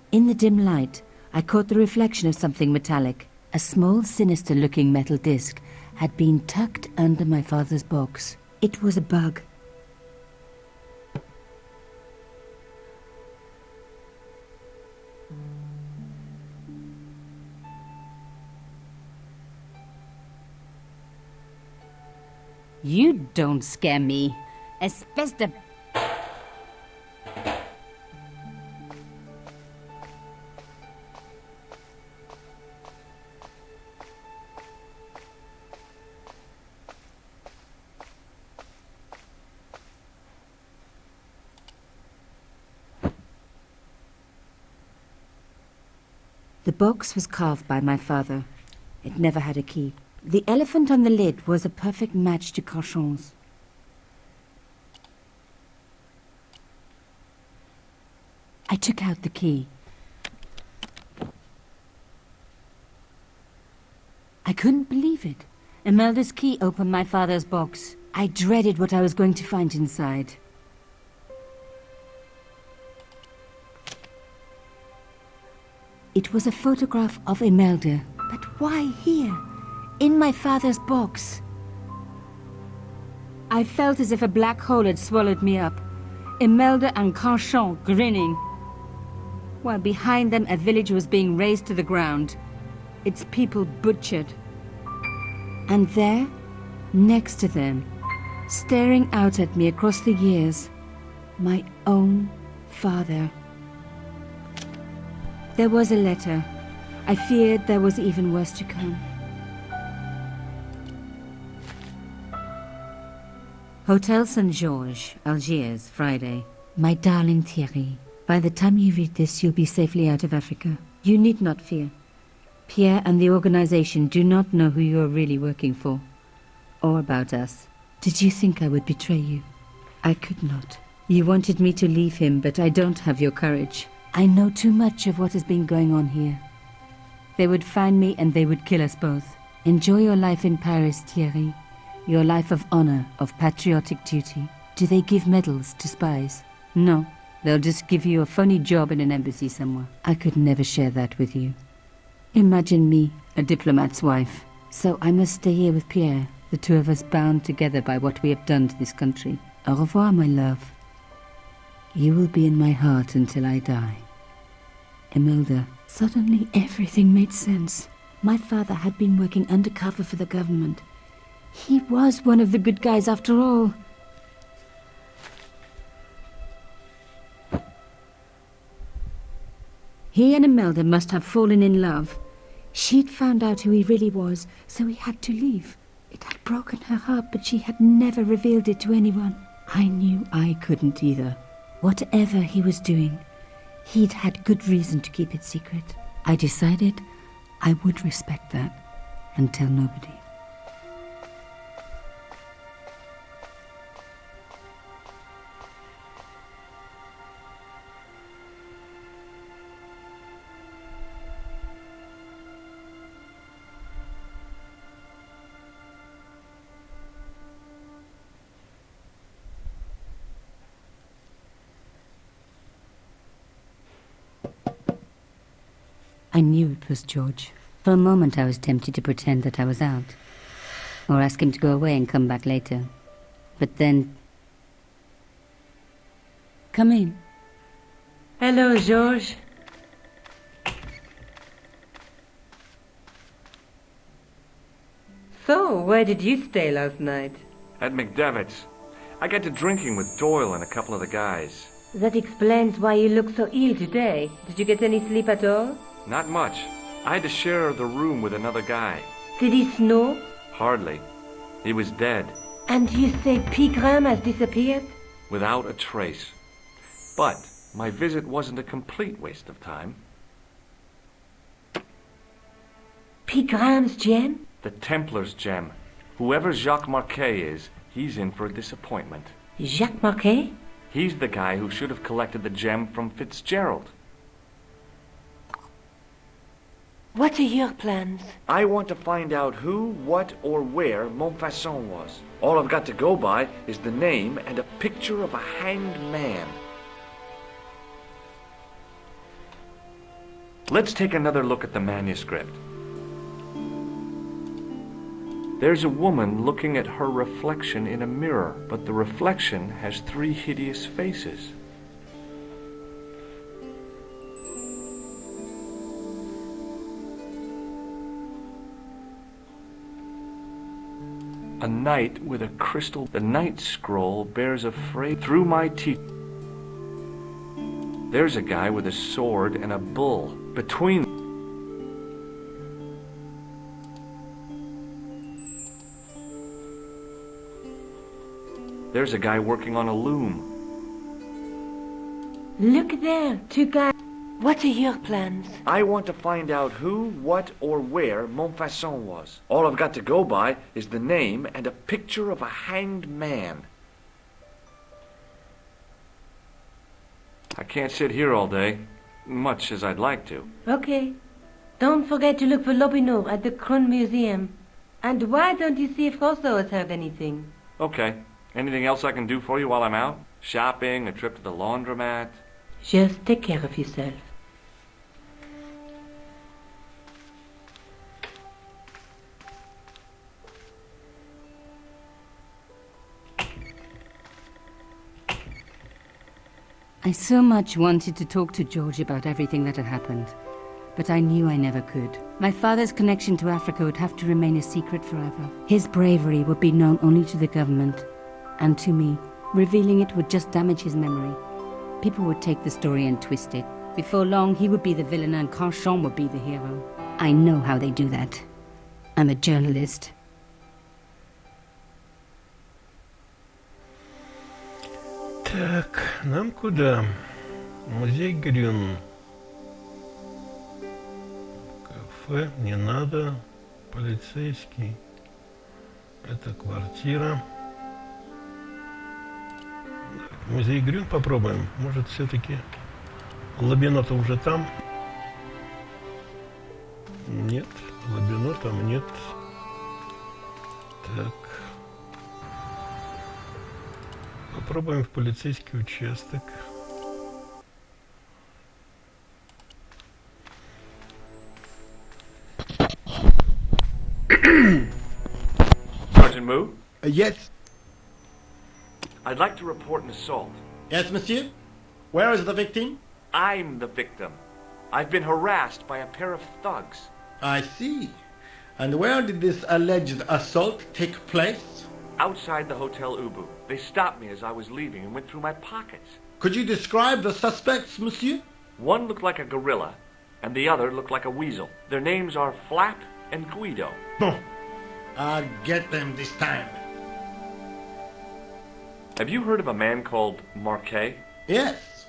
In the dim light, I caught the reflection of something metallic. A small, sinister-looking metal disc had been tucked under my father's box. It was a bug. You don't scare me. Espèce de... The box was carved by my father. It never had a key. The elephant on the lid was a perfect match to Carchon's. I took out the key. I couldn't believe it. Imelda's key opened my father's box. I dreaded what I was going to find inside. It was a photograph of Imelda. But why here? In my father's box? I felt as if a black hole had swallowed me up. Imelda and Carchon grinning. While behind them a village was being razed to the ground. Its people butchered. And there, next to them, staring out at me across the years, my own father. There was a letter. I feared there was even worse to come. Hotel St. Georges, Algiers, Friday. My darling Thierry, by the time you read this, you'll be safely out of Africa. You need not fear. Pierre and the organization do not know who you are really working for, or about us. Did you think I would betray you? I could not. You wanted me to leave him, but I don't have your courage. I know too much of what has been going on here. They would find me and they would kill us both. Enjoy your life in Paris, Thierry. Your life of honor, of patriotic duty. Do they give medals to spies? No. They'll just give you a funny job in an embassy somewhere. I could never share that with you. Imagine me, a diplomat's wife. So I must stay here with Pierre, the two of us bound together by what we have done to this country. Au revoir, my love. You will be in my heart until I die. Imelda. Suddenly everything made sense. My father had been working undercover for the government. He was one of the good guys after all. He and Imelda must have fallen in love. She'd found out who he really was, so he had to leave. It had broken her heart, but she had never revealed it to anyone. I knew I couldn't either. Whatever he was doing, he'd had good reason to keep it secret. I decided I would respect that and tell nobody. I knew it was George. For a moment I was tempted to pretend that I was out, or ask him to go away and come back later. But then... Come in. Hello, George. So, where did you stay last night? At McDevitt's. I got to drinking with Doyle and a couple of the guys. That explains why you look so ill today. Did you get any sleep at all? Not much. I had to share the room with another guy. Did he snore? Hardly. He was dead. And you say Pigram has disappeared? Without a trace. But my visit wasn't a complete waste of time. Pigram's gem? The Templar's gem. Whoever Jacques Marquet is, he's in for a disappointment. Jacques Marquet? He's the guy who should have collected the gem from Fitzgerald. What are your plans? I want to find out who, what, or where Montfaucon was. All I've got to go by is the name and a picture of a hanged man. Let's take another look at the manuscript. There's a woman looking at her reflection in a mirror, but the reflection has 3 hideous faces. A knight with a crystal. The night scroll bears a phrase, through my teeth. There's a guy with a sword and a bull. Between there's a guy working on a loom. Look there, 2 guys. What are your plans? I want to find out who, what, or where Montfaucon was. All I've got to go by is the name and a picture of a hanged man. I can't sit here all day, much as I'd like to. Okay. Don't forget to look for Lobinot at the Kron Museum. And why don't you see if Rousseau has heard anything? Okay. Anything else I can do for you while I'm out? Shopping, a trip to the laundromat? Just take care of yourself. I so much wanted to talk to George about everything that had happened, but I knew I never could. My father's connection to Africa would have to remain a secret forever. His bravery would be known only to the government and to me. Revealing it would just damage his memory. People would take the story and twist it. Before long, he would be the villain and Carchon would be the hero. I know how they do that. I'm a journalist. Так, нам куда? Музей Грюн. Кафе не надо. Полицейский. Это квартира. Музей Грюн попробуем. Может, все-таки Лобино-то уже там? Нет, Лобино там нет. Так. Попробуем в полицейский участок. Sergeant Moo? Yes. I'd like to report an assault. Yes, monsieur? Where is the victim? I'm the victim. I've been harassed by a pair of thugs. I see. And where did this alleged assault take place? Outside the Hotel Ubu. They stopped me as I was leaving and went through my pockets. Could you describe the suspects, monsieur? One looked like a gorilla, and the other looked like a weasel. Their names are Flap and Guido. Boom. I'll get them this time. Have you heard of a man called Marquet? Yes.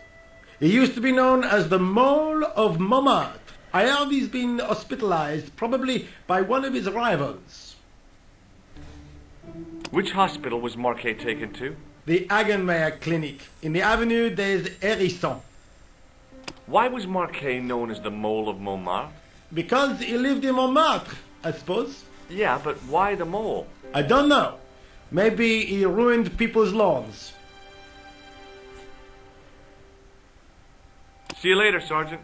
He used to be known as the Mole of Montmartre. I heard he's been hospitalized, probably by one of his rivals. Which hospital was Marquet taken to? The Hagenmeyer Clinic, in the Avenue des Hérissons. Why was Marquet known as the Mole of Montmartre? Because he lived in Montmartre, I suppose. Yeah, but why the mole? I don't know. Maybe he ruined people's lawns. See you later, Sergeant.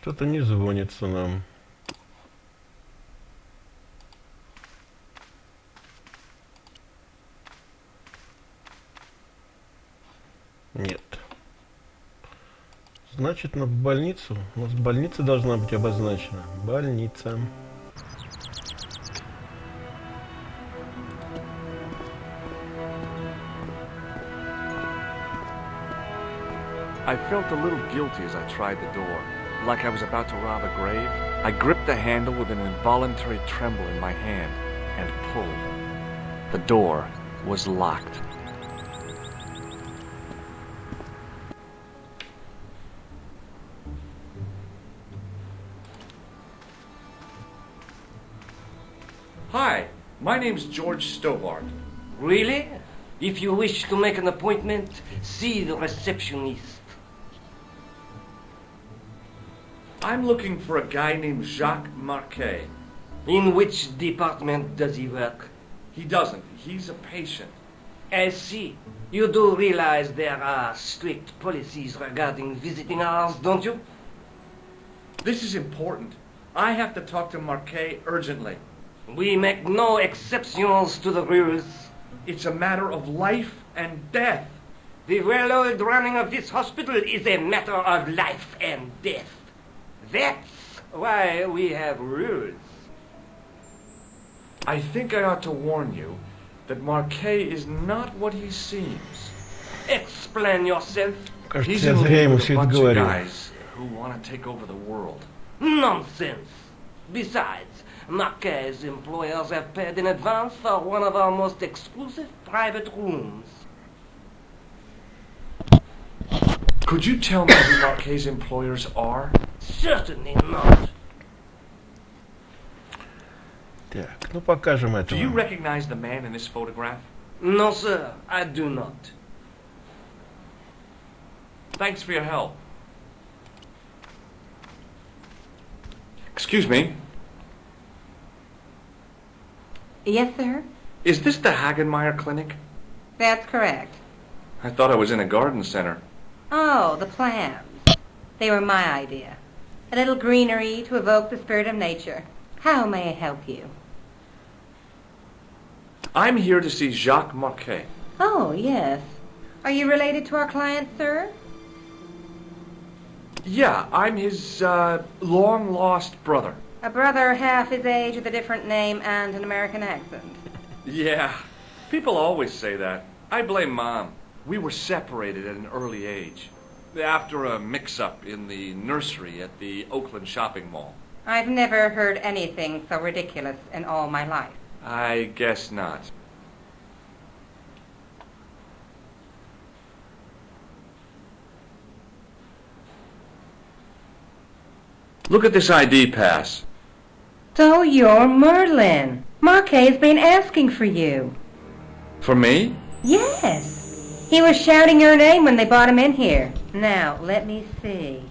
Что-то не звонится нам. Нет. Значит, в больницу. У нас больница должна быть обозначена. Больница. I felt a little guilty as I tried the door, like I was about to rob a grave. I gripped the handle with an involuntary tremble in my hand and pulled. The door was locked. Hi, my name's George Stobart. Really? If you wish to make an appointment, see the receptionist. I'm looking for a guy named Jacques Marquet. In which department does he work? He doesn't. He's a patient. I see. You do realize there are strict policies regarding visiting hours, don't you? This is important. I have to talk to Marquet urgently. We make no exceptions to the rules. It's a matter of life and death. The well-oiled running of this hospital is a matter of life and death. That's why we have rules. I think I ought to warn you that Marquet is not what he seems. Explain yourself. He's in league with a bunch of guys who want to take over the world. Nonsense. Besides, Marquet's employers have paid in advance for one of our most exclusive private rooms. Could you tell me who Marquet's employers are? Certainly not. Так, ну покажем это. Do you recognize the man in this photograph? No, sir, I do not. Thanks for your help. Excuse me. Yes, sir? Is this the Hagenmeyer Clinic? That's correct. I thought I was in a garden center. Oh, the plants. They were my idea. A little greenery to evoke the spirit of nature. How may I help you? I'm here to see Jacques Marquet. Oh, yes. Are you related to our client, sir? Yeah, I'm his long-lost brother. A brother half his age with a different name and an American accent. Yeah, people always say that. I blame Mom. We were separated at an early age, after a mix-up in the nursery at the Oakland shopping mall. I've never heard anything so ridiculous in all my life. I guess not. Look at this ID pass. So you're Merlin. Marquet's been asking for you. For me? Yes. He was shouting your name when they brought him in here. Now, let me see.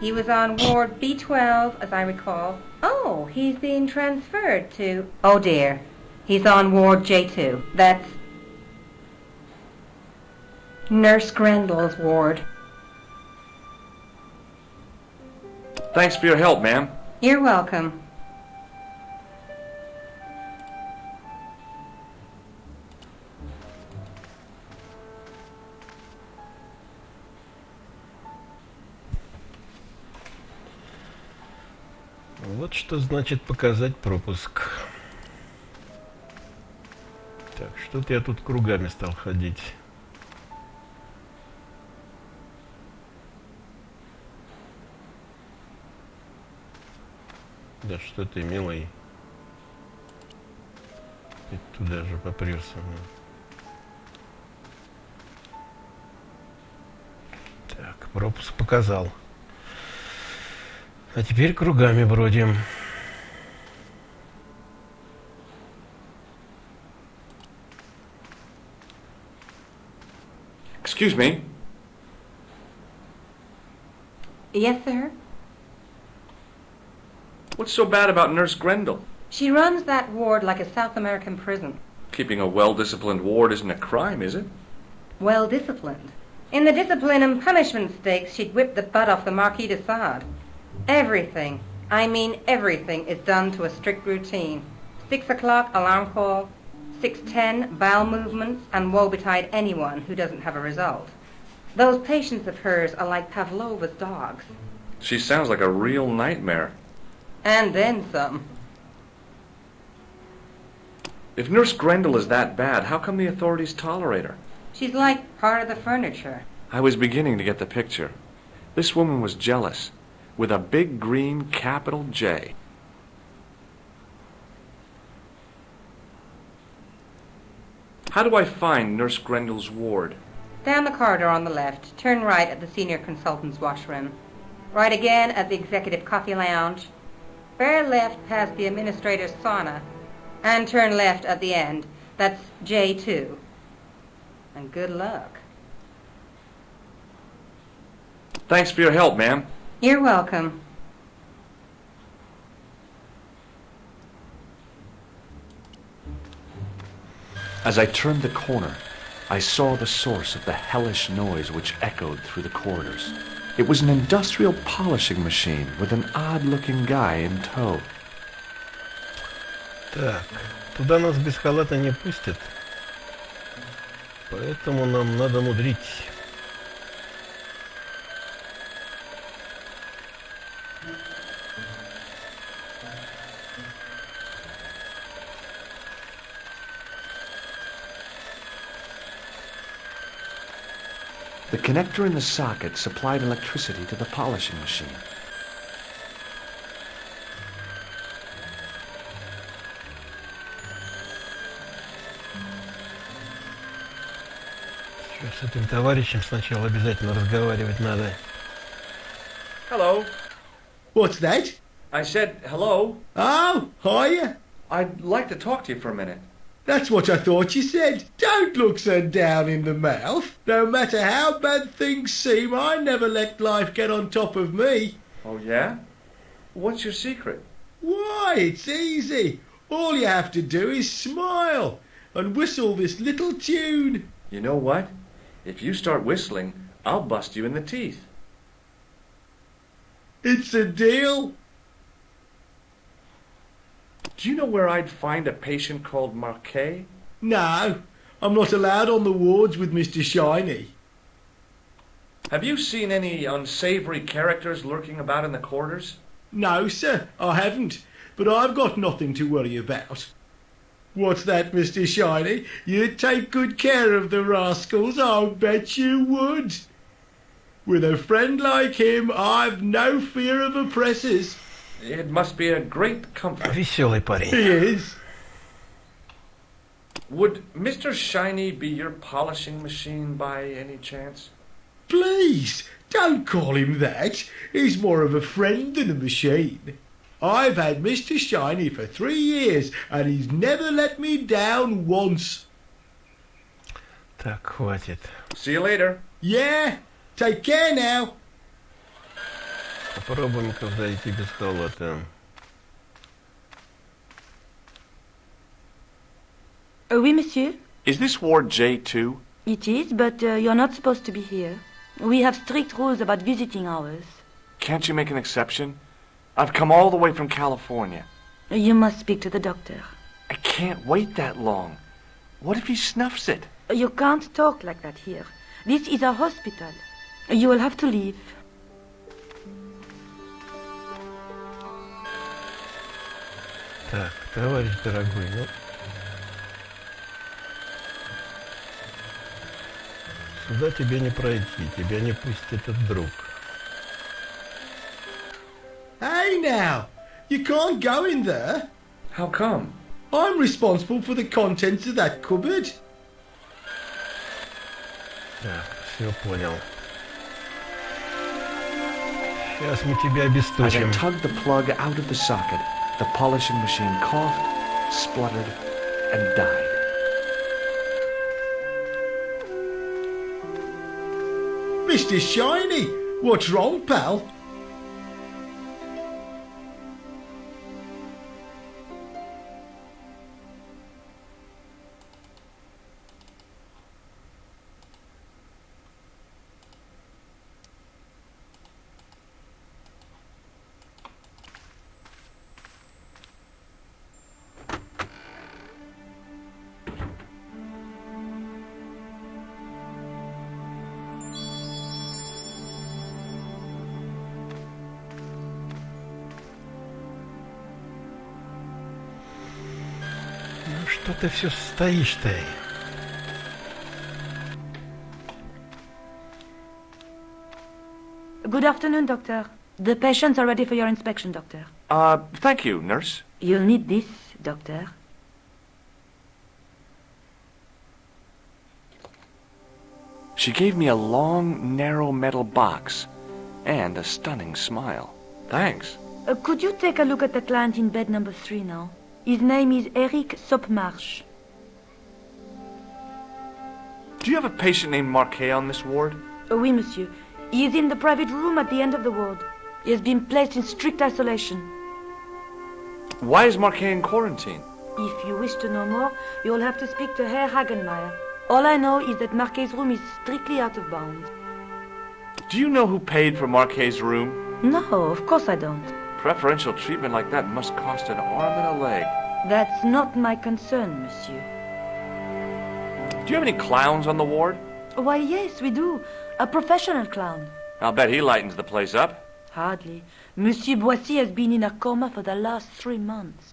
He was on Ward B12, as I recall. Oh, he's being transferred to... Oh, dear. He's on Ward J2. That's Nurse Grendel's ward. Thanks for your help, ma'am. You're welcome. Вот что значит показать пропуск. Так, что-то я тут кругами стал ходить. Да что ты, милый. Ты туда же попрёрся. Так, пропуск показал. А теперь кругами бродим. Excuse me. Yes, sir? What's so bad about Nurse Grendel? She runs that ward like a South American prison. Keeping a well-disciplined ward isn't a crime, is it? Well disciplined. In the discipline and punishment stakes, she'd whip the butt off the Marquis de Sade. Everything, I mean everything, is done to a strict routine. 6 o'clock, alarm call. 6:10, bowel movements, and woe betide anyone who doesn't have a result. Those patients of hers are like Pavlova's dogs. She sounds like a real nightmare. And then some. If Nurse Grendel is that bad, how come the authorities tolerate her? She's like part of the furniture. I was beginning to get the picture. This woman was jealous, with a big green capital J. How do I find Nurse Grendel's ward? Down the corridor on the left, turn right at the senior consultant's washroom. Right again at the executive coffee lounge. Bear left past the administrator's sauna. And turn left at the end. That's J2. And good luck. Thanks for your help, ma'am. You're welcome. As I turned the corner, I saw the source of the hellish noise which echoed through the corridors. It was an industrial polishing machine with an odd-looking guy in tow. Так, туда нас без халата не пустят, поэтому нам надо мудрить. The connector in the socket supplied electricity to the polishing machine. С этим товарищем сначала обязательно разговаривать надо. Hello. What's that? I said hello. Oh, hiya. I'd like to talk to you for a minute. That's what I thought you said. Don't look so down in the mouth. No matter how bad things seem, I never let life get on top of me. Oh, yeah? What's your secret? Why, it's easy. All you have to do is smile and whistle this little tune. You know what? If you start whistling, I'll bust you in the teeth. It's a deal. Do you know where I'd find a patient called Marquet? No, I'm not allowed on the wards with Mr. Shiny. Have you seen any unsavory characters lurking about in the corridors? No, sir, I haven't. But I've got nothing to worry about. What's that, Mr. Shiny? You'd take good care of the rascals, I'll bet you would. With a friend like him, I've no fear of oppressors. It must be a great comfort. Веселый парень. He is. Would Mr. Shiny be your polishing machine by any chance? Please, don't call him that. He's more of a friend than a machine. I've had Mr. Shiny for 3 years, and he's never let me down once. Так, хватит. See you later. Yeah, take care now. Попробуем-ка зайти без халата. Oui, monsieur. Is this ward J2? It is, but you're not supposed to be here. We have strict rules about visiting hours. Can't you make an exception? I've come all the way from California. You must speak to the doctor. I can't wait that long. What if he snuffs it? You can't talk like that here. This is a hospital. You will have to leave. Так, товарищ дорогой, ну... Сюда тебе не пройти, тебя не пустит этот друг. Hey now! You can't go in there. How come? I'm responsible for the contents of that cupboard. Так, все понял. Сейчас мы тебя As I обесточим. tugged the plug out of the socket, the polishing machine coughed, spluttered, and died. Mr. Shiny, what's wrong, pal? Ну что ты все стоишь-то? Good afternoon, doctor. The patients are ready for your inspection, doctor. Thank you, nurse. You'll need this, doctor. She gave me a long, narrow metal box and a stunning smile. Thanks. Could you take a look at the client in bed number 3 now? His name is Eric Sopmarsh. Do you have a patient named Marquet on this ward? Oui, monsieur. He is in the private room at the end of the ward. He has been placed in strict isolation. Why is Marquet in quarantine? If you wish to know more, you'll have to speak to Herr Hagenmeier. All I know is that Marquet's room is strictly out of bounds. Do you know who paid for Marquet's room? No, of course I don't. Preferential treatment like that must cost an arm and a leg. That's not my concern, monsieur. Do you have any clowns on the ward? Why, yes, we do. A professional clown. I'll bet he lightens the place up. Hardly. Monsieur Boissy has been in a coma for the last 3 months.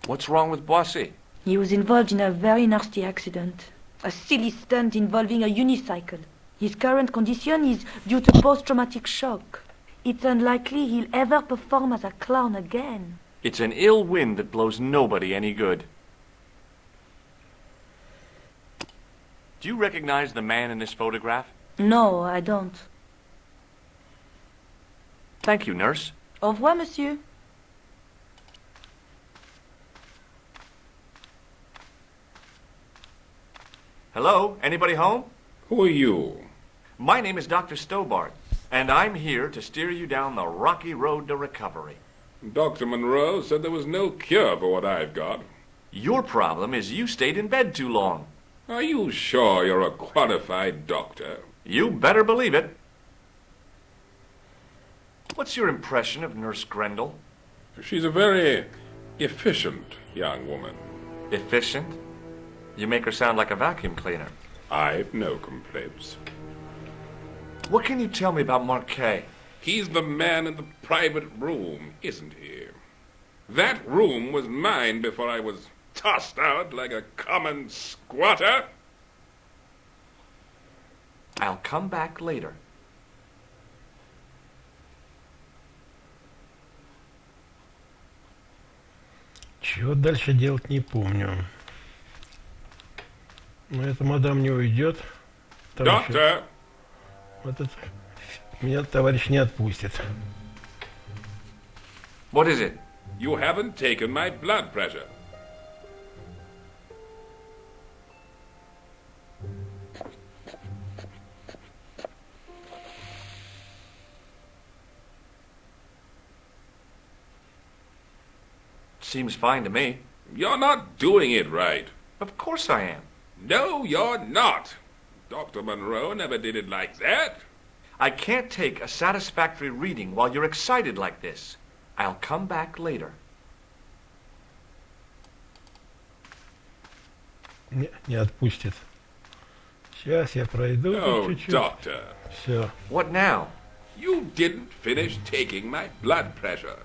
What's wrong with Boissy? He was involved in a very nasty accident. A silly stunt involving a unicycle. His current condition is due to post-traumatic shock. It's unlikely he'll ever perform as a clown again. It's an ill wind that blows nobody any good. Do you recognize the man in this photograph? No, I don't. Thank you, nurse. Au revoir, monsieur. Hello? Anybody home? Who are you? My name is Dr. Stobart, and I'm here to steer you down the rocky road to recovery. Dr. Monroe said there was no cure for what I've got. Your problem is you stayed in bed too long. Are you sure you're a qualified doctor? You better believe it. What's your impression of Nurse Grendel? She's a very efficient young woman. Efficient? You make her sound like a vacuum cleaner. I've no complaints. What can you tell me about Marquet? He's the man in the private room, isn't he? That room was mine before I was tossed out like a common squatter. I'll come back later. Чего дальше делать не помню. Но эта мадам не уйдет. Доктор! Вот это... Меня товарищ не отпустит. What is it? You haven't taken my blood pressure. Seems fine to me. You're not doing it right. Of course I am. No, you're not. Dr. Monroe never did it like that. I can't take a satisfactory reading while you're excited like this. I'll come back later. Не отпустит. Сейчас я пройду Oh, чуть-чуть. doctor. Все. What now? You didn't finish taking my blood pressure.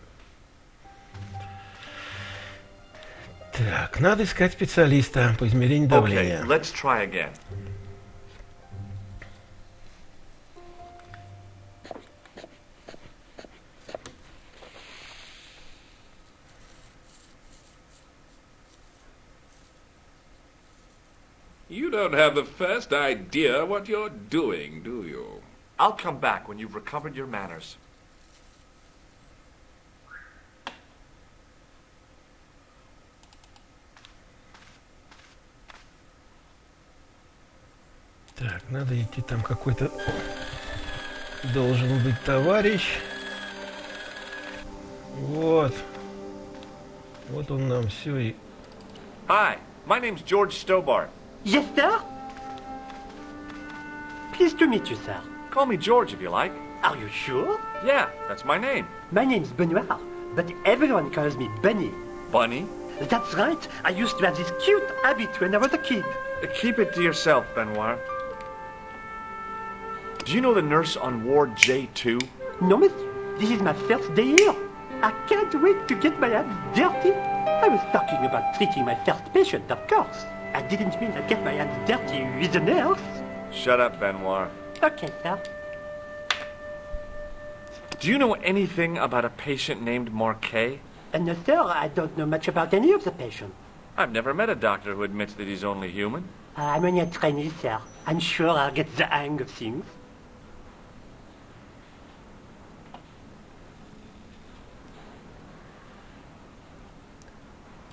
Так, надо искать специалиста по измерению давления. Okay, let's try again. You don't have the first idea what you're doing, do you? I'll come back when you've recovered your manners. Так, надо идти, там какой-то должен быть товарищ. Вот. Вот он нам все и... Hi, my name's George Stobart. Yes, sir? Pleased to meet you, sir. Call me George if you like. Are you sure? Yeah, that's my name. My name's Benoit, but everyone calls me Bunny. Bunny? That's right. I used to have this cute habit when I was a kid. Keep it to yourself, Benoit. Do you know the nurse on Ward J2? No, miss. This is my first day here. I can't wait to get my hands dirty. I was talking about treating my first patient, of course. I didn't mean I'd get my hands dirty with a nurse. Shut up, Benoit. Okay, sir. Do you know anything about a patient named Marquet? No, sir, I don't know much about any of the patients. I've never met a doctor who admits that he's only human. I'm only a trainee, sir. I'm sure I'll get the hang of things.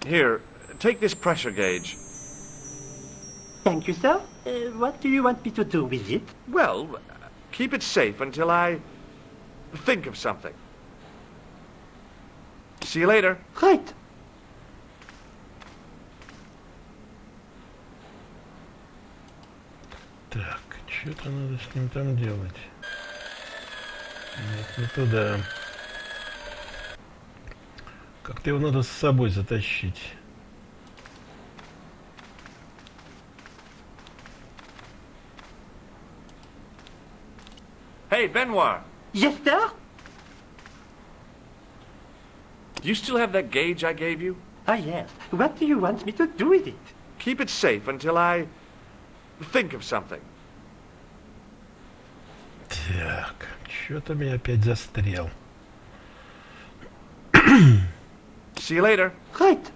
Here, take this pressure gauge. Thank you, sir. What do you want me to do with it? Well, keep it safe until I think of something. See you later. Right. Так, что-то надо с ним там делать. Нет, не туда. Как-то его надо с собой затащить. Hey, Benoit. Yes, sir? Do you still have that gauge I gave you? Ah, yes. What do you want me to do with it? Keep it safe until I think of something. Так, что-то меня опять застрял. See you later. Right.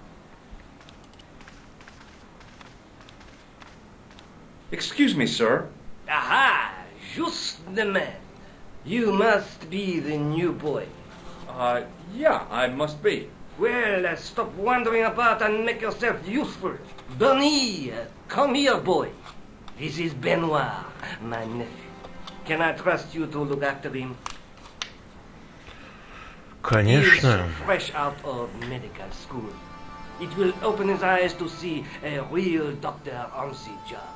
Excuse me, sir. Aha! Just the man. You must be the new boy. Yeah, I must be. Well, stop wandering about and make yourself useful. Bunny, come here, boy. This is Benoit, my nephew. Can I trust you to look after him? Конечно. He's fresh out of medical school. It will open his eyes to see a real doctor on the job.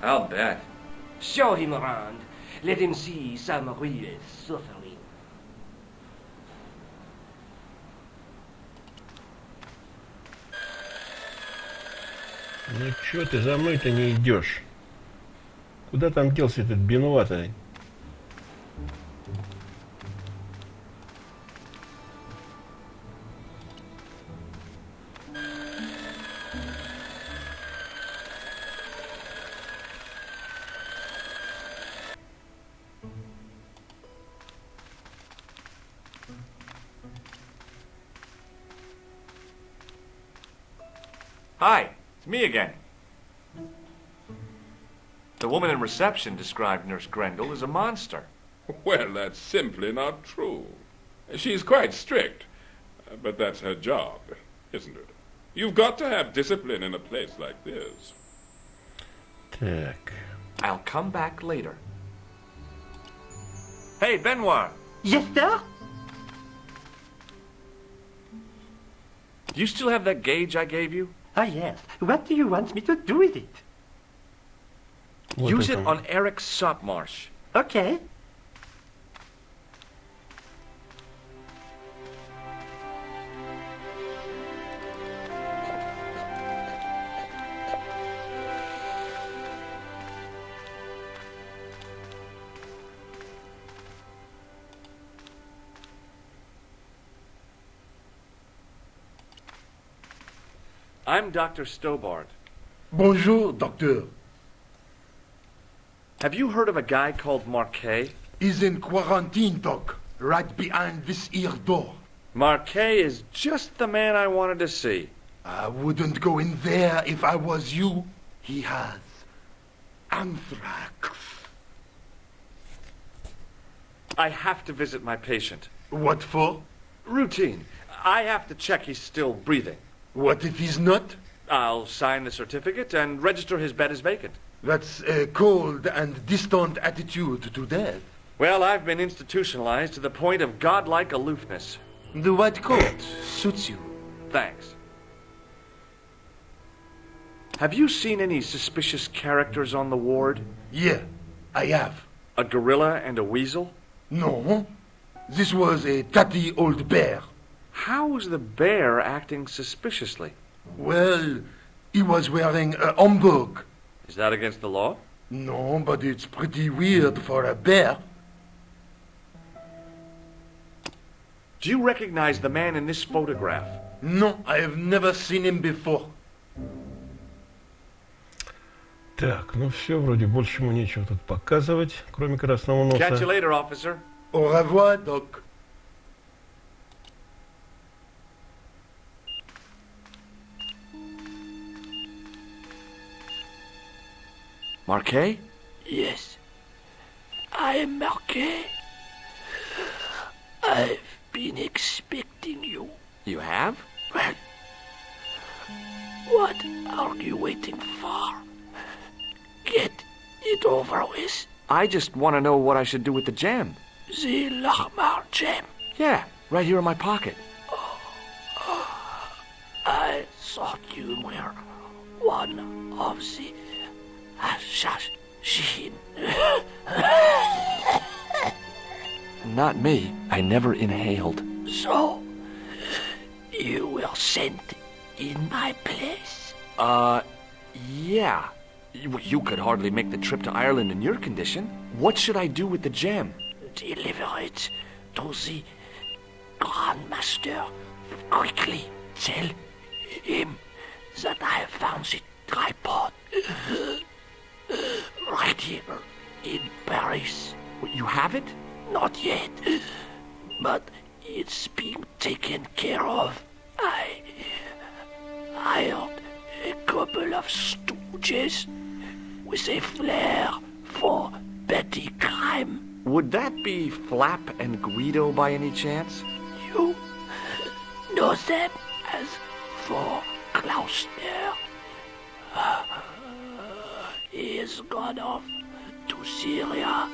I'll bet. Show him around. Let him see some real suffering. Ну чё ты за мной-то не идешь? Куда там делся этот Бенуа-то? Hi, it's me again. The woman in reception described Nurse Grendel as a monster. Well, that's simply not true. She's quite strict, but that's her job, isn't it? You've got to have discipline in a place like this. Так. I'll come back later. Hey, Benoit. Yes, sir? Do you still have that gauge I gave you? Ah, yes. What do you want me to do with it? Use it on Eric Sopmarsh. Okay. I'm Dr. Stobart. Bonjour, docteur. Have you heard of a guy called Marquet? He's in quarantine, doc. Right behind this here door. Marquet is just the man I wanted to see. I wouldn't go in there if I was you. He has anthrax. I have to visit my patient. What for? Routine. I have to check he's still breathing. What if he's not? I'll sign the certificate and register his bed as vacant. That's a cold and distant attitude to death. Well, I've been institutionalized to the point of godlike aloofness. The white coat suits you. Thanks. Have you seen any suspicious characters on the ward? Yeah, I have. A gorilla and a weasel? No. This was a tatty old bear. How was the bear acting suspiciously? Well, he was wearing a homburg. Is that against the law? No, but it's pretty weird for a bear. Do you recognize the man in this photograph? No, I have never seen him before. Так, ну все, вроде больше ему нечего тут показывать, кроме красного носа. Catch you later, officer. Au revoir, doc. Marquet? Yes, I am Marquet. I've been expecting you. You have? Well, what are you waiting for? Get it over with. I just want to know what I should do with the gem. The Lahmar gem. Yeah, right here in my pocket. I thought you were one of the assassin. Not me. I never inhaled. So, you were sent in my place? Yeah. You could hardly make the trip to Ireland in your condition. What should I do with the gem? Deliver it to the Grandmaster. Quickly tell him that I have found the tripod right here in Paris. You have it? Not yet, but it's being taken care of. I hired a couple of stooges with a flair for petty crime. Would that be Flap and Guido by any chance? You know them as for Klausner. He has gone off to Syria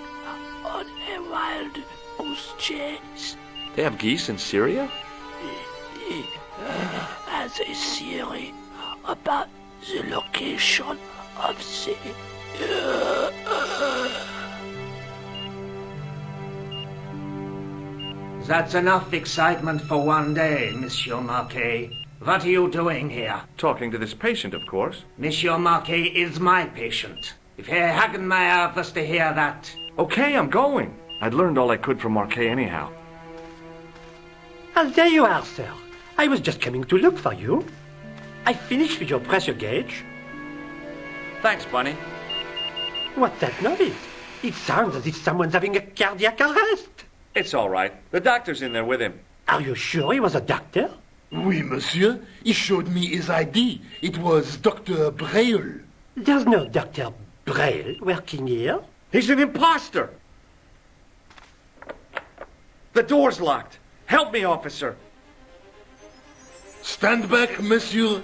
on a wild goose chase. They have geese in Syria? He has a theory about the location of the... That's enough excitement for one day, Monsieur Marquet. What are you doing here? Talking to this patient, of course. Monsieur Marquet is my patient. If Herr Hagenmeyer was to hear that... Okay, I'm going. I'd learned all I could from Marquet anyhow. There you are, sir. I was just coming to look for you. I finished with your pressure gauge. Thanks, Bunny. What's that noise? It sounds as if someone's having a cardiac arrest. It's all right. The doctor's in there with him. Are you sure he was a doctor? Oui, monsieur. He showed me his ID. It was Dr. Braille. There's no Dr. Braille working here. He's an imposter! The door's locked. Help me, officer. Stand back, monsieur.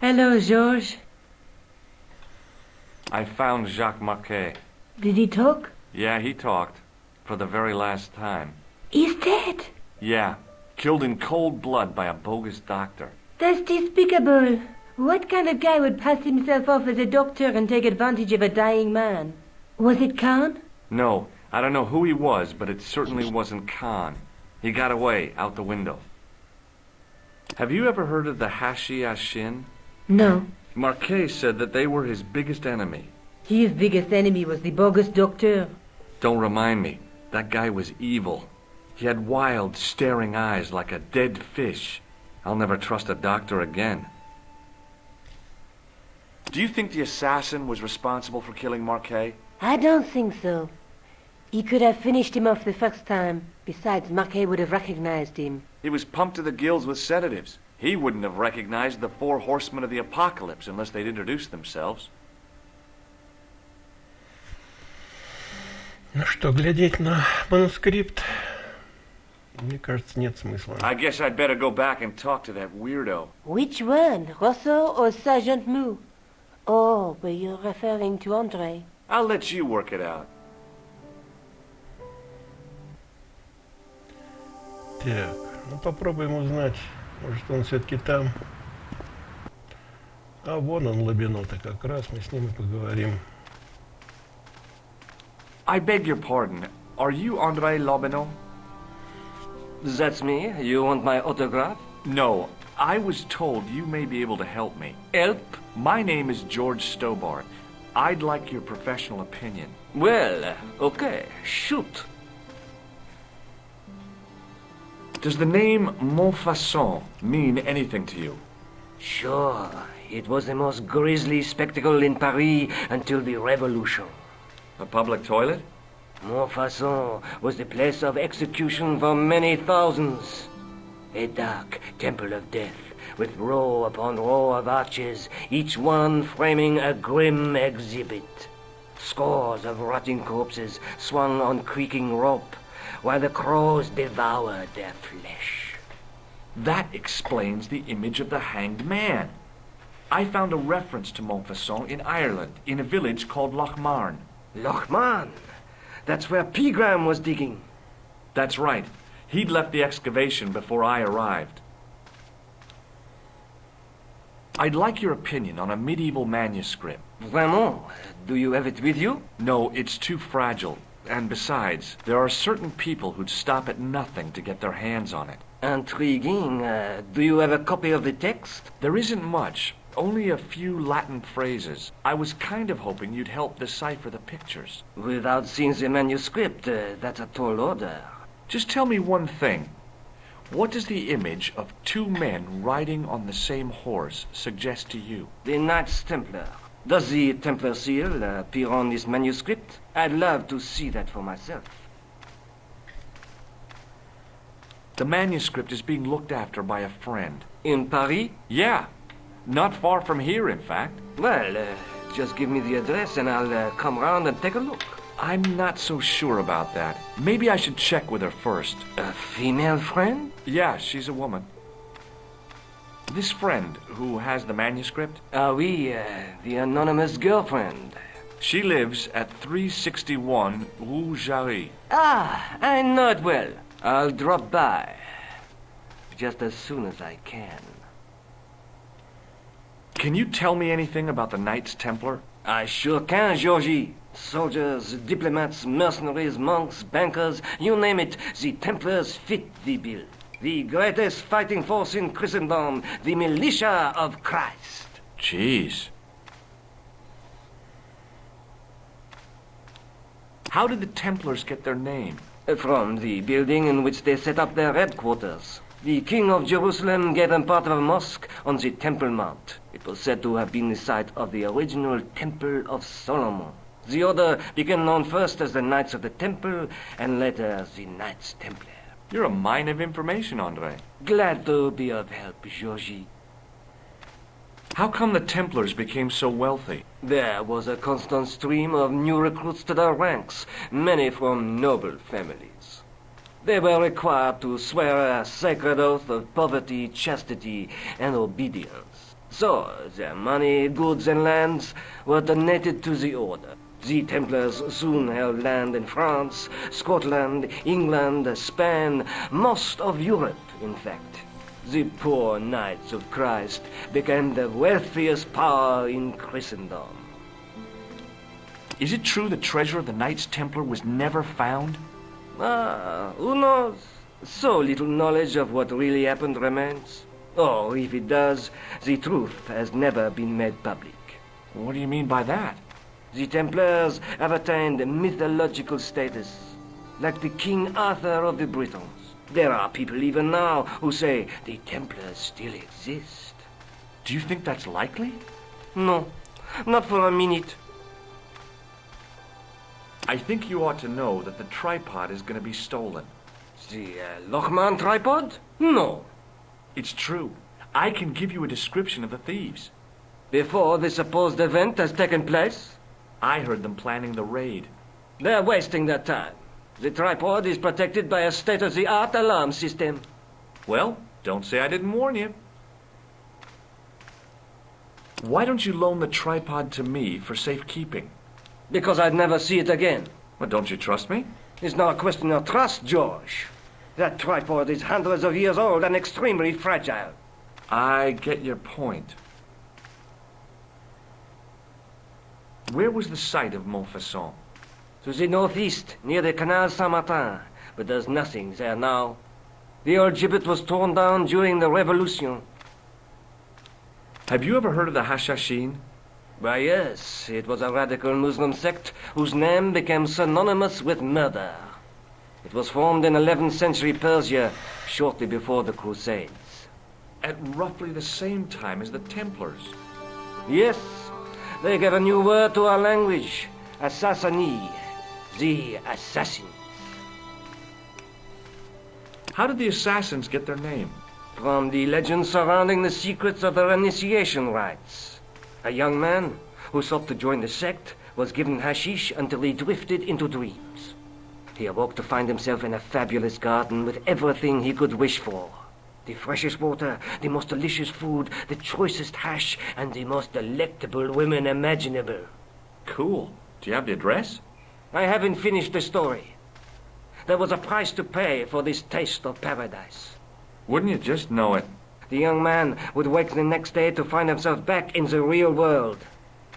Hello, Georges. I found Jacques Marquet. Did he talk? Yeah, he talked. For the very last time. He's dead. Yeah. Killed in cold blood by a bogus doctor. That's despicable. What kind of guy would pass himself off as a doctor and take advantage of a dying man? Was it Khan? No, I don't know who he was, but it certainly wasn't Khan. He got away, out the window. Have you ever heard of the Hashiashin? No. Marquet said that they were his biggest enemy. His biggest enemy was the bogus doctor. Don't remind me. That guy was evil. He had wild, staring eyes like a dead fish. I'll never trust a doctor again. Do you think the assassin was responsible for killing Marquet? I don't think so. He could have finished him off the first time. Besides, Marquet would have recognized him. He was pumped to the gills with sedatives. He wouldn't have recognized the 4 horsemen of the apocalypse unless they'd introduced themselves. Ну что, глядеть на манускрипт? Мне кажется, нет смысла. I guess I'd better go back and talk to that weirdo. Which one, Rousseau or Sergeant Mou? Oh, but you're referring to Andre. I'll let you work it out. Так, ну попробуем узнать. Может, он все-таки там. А вон он, Лабино-то, как раз мы с ним и поговорим. I beg your pardon. Are you André Lobineau? That's me. You want my autograph? No. I was told you may be able to help me. Help? My name is George Stobart. I'd like your professional opinion. Well, okay. Shoot. Does the name Montfaucon mean anything to you? Sure. It was the most grisly spectacle in Paris until the Revolution. A public toilet? Montfaucon was the place of execution for many thousands. A dark temple of death, with row upon row of arches, each one framing a grim exhibit. Scores of rotting corpses swung on creaking rope, while the crows devoured their flesh. That explains the image of the hanged man. I found a reference to Montfaucon in Ireland, in a village called Lochmarn. Lochmarn? That's where Pegram was digging. That's right. He'd left the excavation before I arrived. I'd like your opinion on a medieval manuscript. Vraiment? Do you have it with you? No, it's too fragile. And besides, there are certain people who'd stop at nothing to get their hands on it. Intriguing. Do you have a copy of the text? There isn't much. Only a few Latin phrases. I was kind of hoping you'd help decipher the pictures. Without seeing the manuscript, that's a tall order. Just tell me one thing. What does the image of 2 men riding on the same horse suggest to you? The Knights Templar. Does the Templar seal appear on this manuscript? I'd love to see that for myself. The manuscript is being looked after by a friend. In Paris? Yeah. Not far from here, in fact. Well, just give me the address and I'll come round and take a look. I'm not so sure about that. Maybe I should check with her first. A female friend? Yeah, she's a woman. This friend who has the manuscript? Oui, the anonymous girlfriend. She lives at 361 Rue Jarry. Ah, I know it well. I'll drop by. Just as soon as I can. Can you tell me anything about the Knights Templar? I sure can, Georgie. Soldiers, diplomats, mercenaries, monks, bankers, you name it, the Templars fit the bill. The greatest fighting force in Christendom, the militia of Christ. Jeez. How did the Templars get their name? From the building in which they set up their headquarters. The King of Jerusalem gave them part of a mosque on the Temple Mount. It was said to have been the site of the original Temple of Solomon. The order became known first as the Knights of the Temple, and later as the Knights Templar. You're a mine of information, Andre. Glad to be of help, Georgie. How come the Templars became so wealthy? There was a constant stream of new recruits to their ranks, many from noble families. They were required to swear a sacred oath of poverty, chastity, and obedience. So, their money, goods, and lands were donated to the order. The Templars soon held land in France, Scotland, England, Spain, most of Europe, in fact. The poor Knights of Christ became the wealthiest power in Christendom. Is it true the treasure of the Knights Templar was never found? Who knows? So little knowledge of what really happened remains. Or if it does, the truth has never been made public. What do you mean by that? The Templars have attained mythological status, like the King Arthur of the Britons. There are people even now who say the Templars still exist. Do you think that's likely? No, not for a minute. I think you ought to know that the tripod is going to be stolen. The Lochman tripod? No. It's true. I can give you a description of the thieves. Before the supposed event has taken place? I heard them planning the raid. They're wasting their time. The tripod is protected by a state-of-the-art alarm system. Well, don't say I didn't warn you. Why don't you loan the tripod to me for safekeeping? Because I'd never see it again. Well, don't you trust me? It's not a question of trust, George. That tripod is hundreds of years old and extremely fragile. I get your point. Where was the site of Montfaucon? To the northeast, near the Canal Saint-Martin, but there's nothing there now. The old gibbet was torn down during the Revolution. Have you ever heard of the Hashashin? Why, yes. It was a radical Muslim sect whose name became synonymous with murder. It was formed in 11th century Persia, shortly before the Crusades. At roughly the same time as the Templars. Yes. They gave a new word to our language. Assassini. The assassins. How did the assassins get their name? From the legend surrounding the secrets of their initiation rites. A young man who sought to join the sect was given hashish until he drifted into dreams. He awoke to find himself in a fabulous garden with everything he could wish for. The freshest water, the most delicious food, the choicest hash, and the most delectable women imaginable. Cool. Do you have the address? I haven't finished the story. There was a price to pay for this taste of paradise. Wouldn't you just know it? The young man would wake the next day to find himself back in the real world.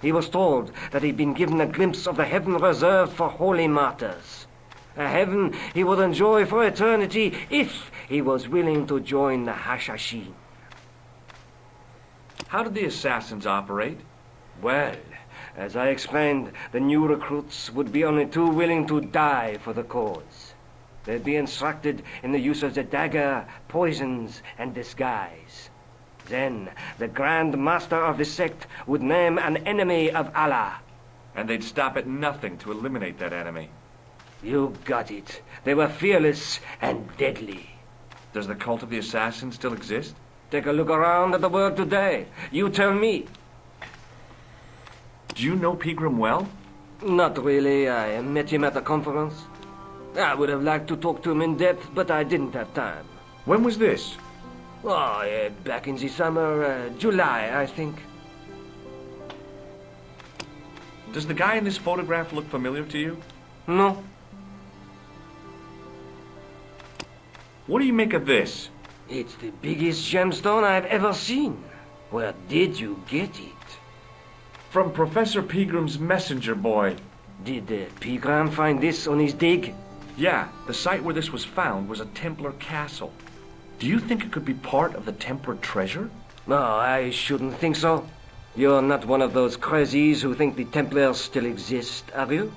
He was told that he'd been given a glimpse of the heaven reserved for holy martyrs. A heaven he would enjoy for eternity if he was willing to join the Hashashin. How did the assassins operate? Well, as I explained, the new recruits would be only too willing to die for the cause. They'd be instructed in the use of the dagger, poisons, and disguise. Then, the Grand Master of the sect would name an enemy of Allah. And they'd stop at nothing to eliminate that enemy. You got it. They were fearless and deadly. Does the cult of the assassins still exist? Take a look around at the world today. You tell me. Do you know Pegram well? Not really. I met him at a conference. I would have liked to talk to him in depth, but I didn't have time. When was this? Oh, back in the summer, July, I think. Does the guy in this photograph look familiar to you? No. What do you make of this? It's the biggest gemstone I've ever seen. Where did you get it? From Professor Pegram's messenger boy. Did Pegram find this on his dig? Yeah, the site where this was found was a Templar castle. Do you think it could be part of the Templar treasure? No, I shouldn't think so. You're not one of those crazies who think the Templars still exist, are you?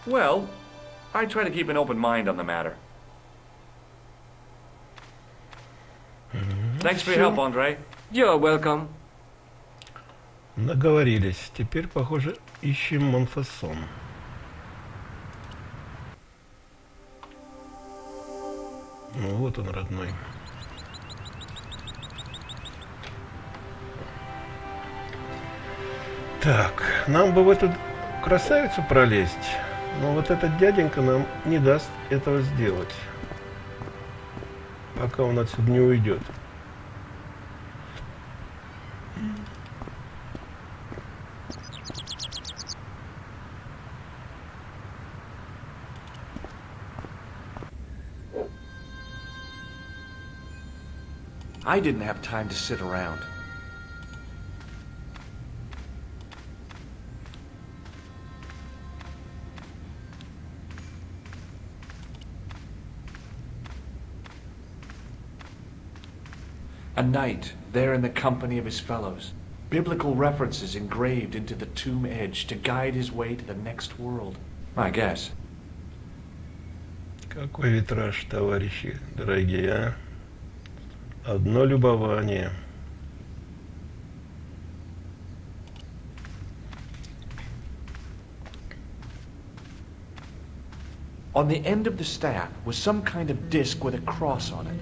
Well, I try to keep an open mind on the matter. Thanks for your help, Andre. You're welcome. Наговорились. Теперь, похоже, ищем Монфассон. Ну, вот он, родной. Так, нам бы в эту красавицу пролезть, но вот этот дяденька нам не даст этого сделать, пока он отсюда не уйдет. I didn't have time to sit around. A knight there in the company of his fellows. Biblical references engraved into the tomb edge to guide his way to the next world. I guess. Какой витраж, товарищи дорогие, а? Одно любование. On the end of the staff was some kind of disc with a cross on it.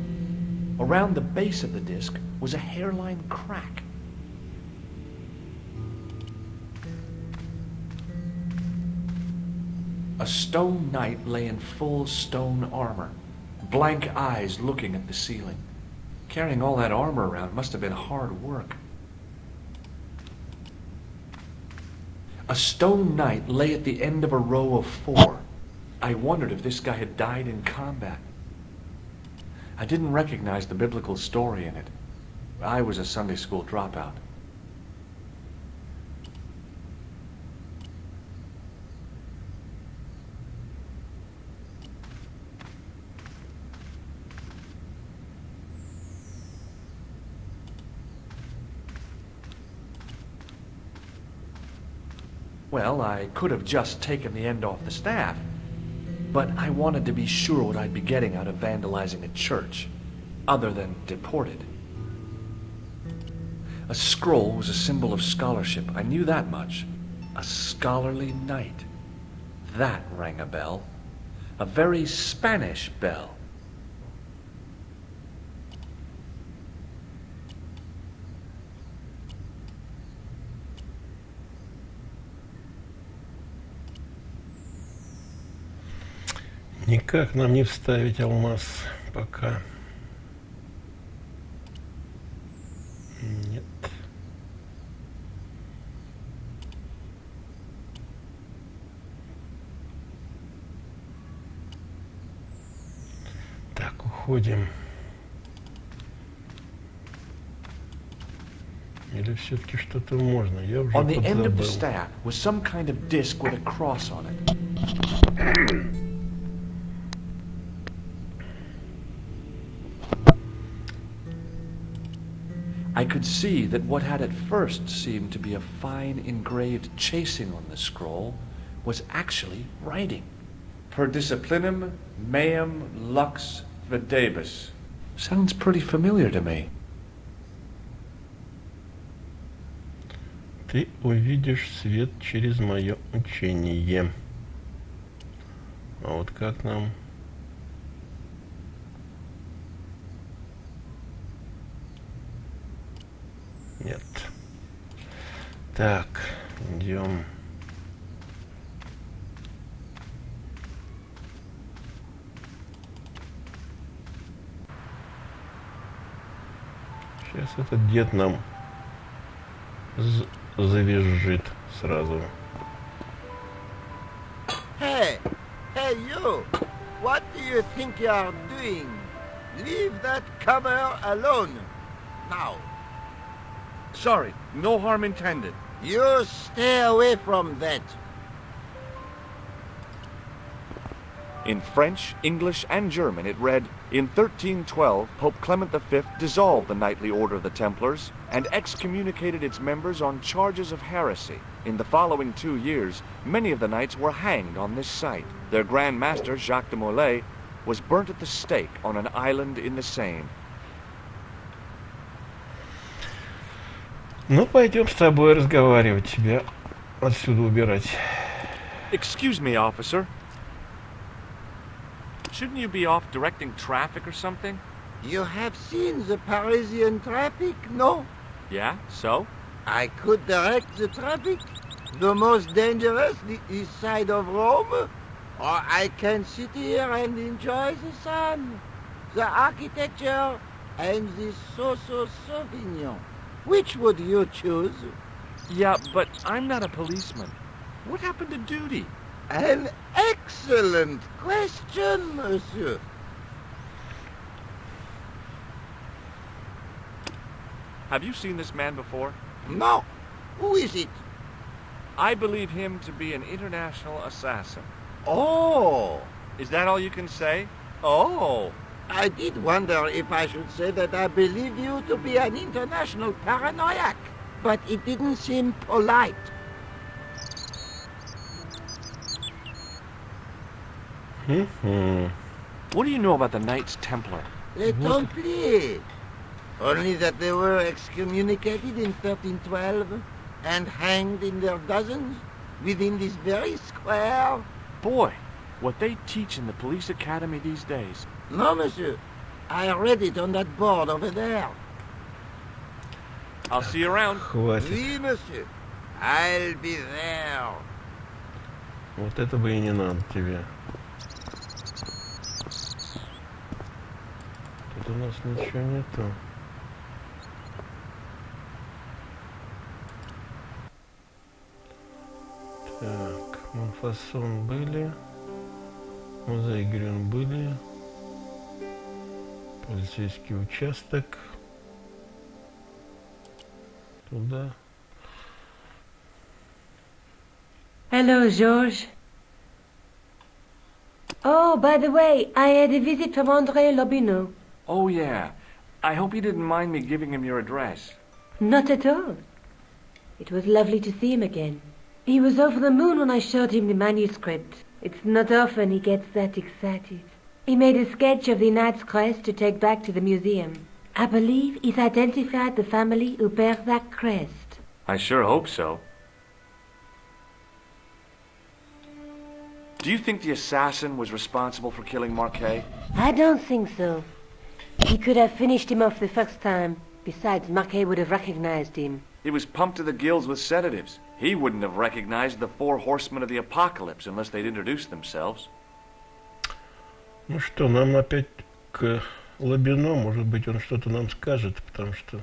Around the base of the disc was a hairline crack. A stone knight lay in full stone armor, blank eyes looking at the ceiling. Carrying all that armor around must have been hard work. A stone knight lay at the end of a row of 4. I wondered if this guy had died in combat. I didn't recognize the biblical story in it. I was a Sunday school dropout. Well, I could have just taken the end off the staff, but I wanted to be sure what I'd be getting out of vandalizing a church, other than deported. A scroll was a symbol of scholarship. I knew that much. A scholarly knight. That rang a bell. A very Spanish bell. Никак нам не вставить алмаз пока. Нет. Так, уходим. Или все-таки что-то можно? Я уже On the end of the подзабыл. staff was some kind of disc with a cross on it. I could see that what had at first seemed to be a fine engraved chasing on the scroll was actually writing. Per disciplinum meum lux videbus. Sounds pretty familiar to me. Ты увидишь свет через мое учение. А вот как нам... Нет. Так, идем. Сейчас этот дед нам завизжит сразу. Hey, hey you! What do you think you are doing? Leave that cover alone. Now. Sorry, no harm intended. You stay away from that. In French, English, and German it read, in 1312, Pope Clement V dissolved the Knightly Order of the Templars and excommunicated its members on charges of heresy. In the following 2 years, many of the knights were hanged on this site. Their Grand Master, Jacques de Molay, was burnt at the stake on an island in the Seine. Ну, пойдем с тобой разговаривать, тебя отсюда убирать. Excuse me, officer. Shouldn't you be off directing traffic or something? You have seen the Parisian traffic, no? Yeah, so? I could direct the traffic. The most dangerous, the east side of Rome. Or I can sit here and enjoy the sun, the architecture, and the Sauvignon. Which would you choose? Yeah, but I'm not a policeman. What happened to duty? An excellent question, monsieur. Have you seen this man before? No. Who is it? I believe him to be an international assassin. Oh. Is that all you can say? Oh. I did wonder if I should say that I believe you to be an international paranoiac, but it didn't seem polite. What do you know about the Knights Templar? Les Templiers. Only that they were excommunicated in 1312 and hanged in their dozens within this very square. Boy, what they teach in the police academy these days. No, monsieur. I read it on that board over there. I'll see you around. Oui, monsieur. I'll be there. Вот это бы и не надо тебе. Тут у нас ничего нету. Так, Монфасон были. Музей Грюн были. Полицейский участок. Туда. Hello, George. Oh, by the way, I had a visit from André Lobineau. Oh, yeah. I hope you didn't mind me giving him your address. Not at all. It was lovely to see him again. He was over the moon when I showed him the manuscript. It's not often he gets that excited. He made a sketch of the Knight's crest to take back to the museum. I believe he's identified the family who bear that crest. I sure hope so. Do you think the assassin was responsible for killing Marquet? I don't think so. He could have finished him off the first time. Besides, Marquet would have recognized him. He was pumped to the gills with sedatives. He wouldn't have recognized the 4 horsemen of the apocalypse unless they'd introduced themselves. Ну что, нам опять к Лобино. Может быть, он что-то нам скажет, потому что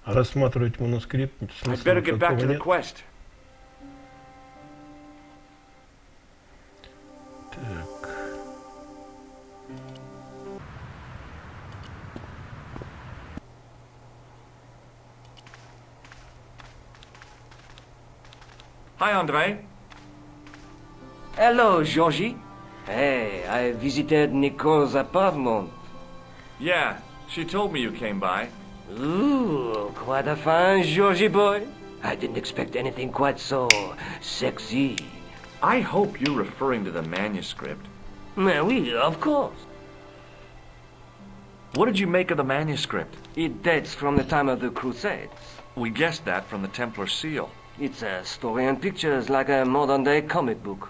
рассматривать манускрипт I'd better get back to the quest. Так. Hi, André. Hello, Georgie. Hey, I visited Nicole's apartment. Yeah, she told me you came by. Ooh, quite a fine Georgie boy. I didn't expect anything quite so sexy. I hope you're referring to the manuscript. Oui, of course. What did you make of the manuscript? It dates from the time of the Crusades. We guessed that from the Templar seal. It's a story and pictures like a modern-day comic book.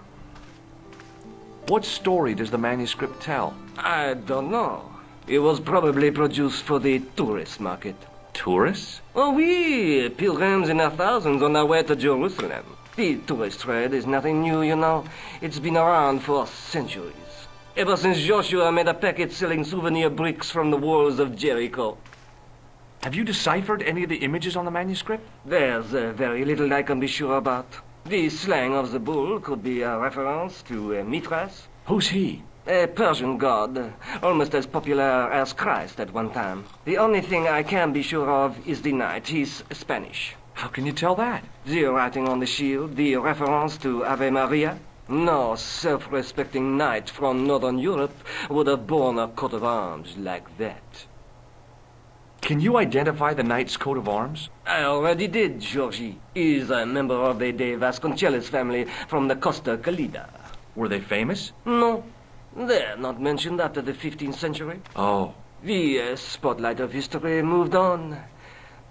What story does the manuscript tell? I don't know. It was probably produced for the tourist market. Tourists? Oh, oui, pilgrims in their thousands on their way to Jerusalem. The tourist trade is nothing new, you know. It's been around for centuries. Ever since Joshua made a packet selling souvenir bricks from the walls of Jericho. Have you deciphered any of the images on the manuscript? There's very little I can be sure about. The slang of the bull could be a reference to Mithras. Who's he? A Persian god, almost as popular as Christ at one time. The only thing I can be sure of is the knight. He's Spanish. How can you tell that? The writing on the shield, the reference to Ave Maria. No self-respecting knight from Northern Europe would have borne a coat of arms like that. Can you identify the knight's coat of arms? I already did, Georgie. He's a member of the De Vasconcelos family from the Costa Calida. Were they famous? No. They're not mentioned after the 15th century. Oh. The spotlight of history moved on.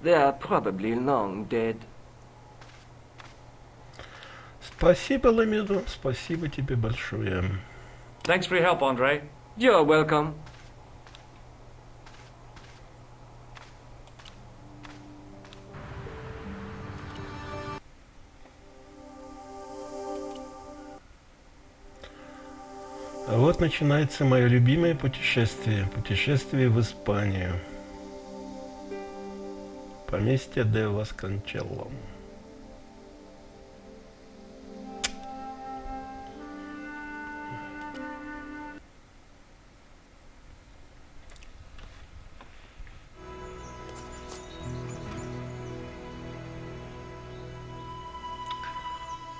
They're probably long dead. Спасибо, Ламедо. Спасибо тебе большое. Thanks for your help, André. You're welcome. А вот начинается мое любимое путешествие. Путешествие в Испанию. Поместье де Васкончелло.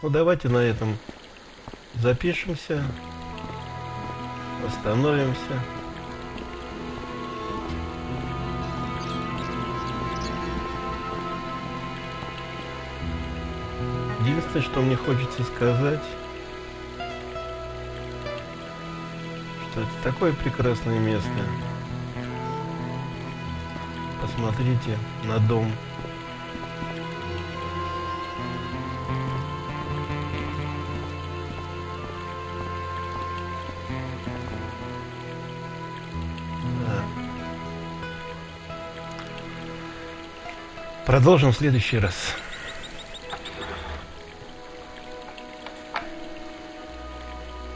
Ну давайте на этом запишемся. Остановимся. Единственное, что мне хочется сказать, что это такое прекрасное место. Посмотрите на дом. Да. Продолжим в следующий раз.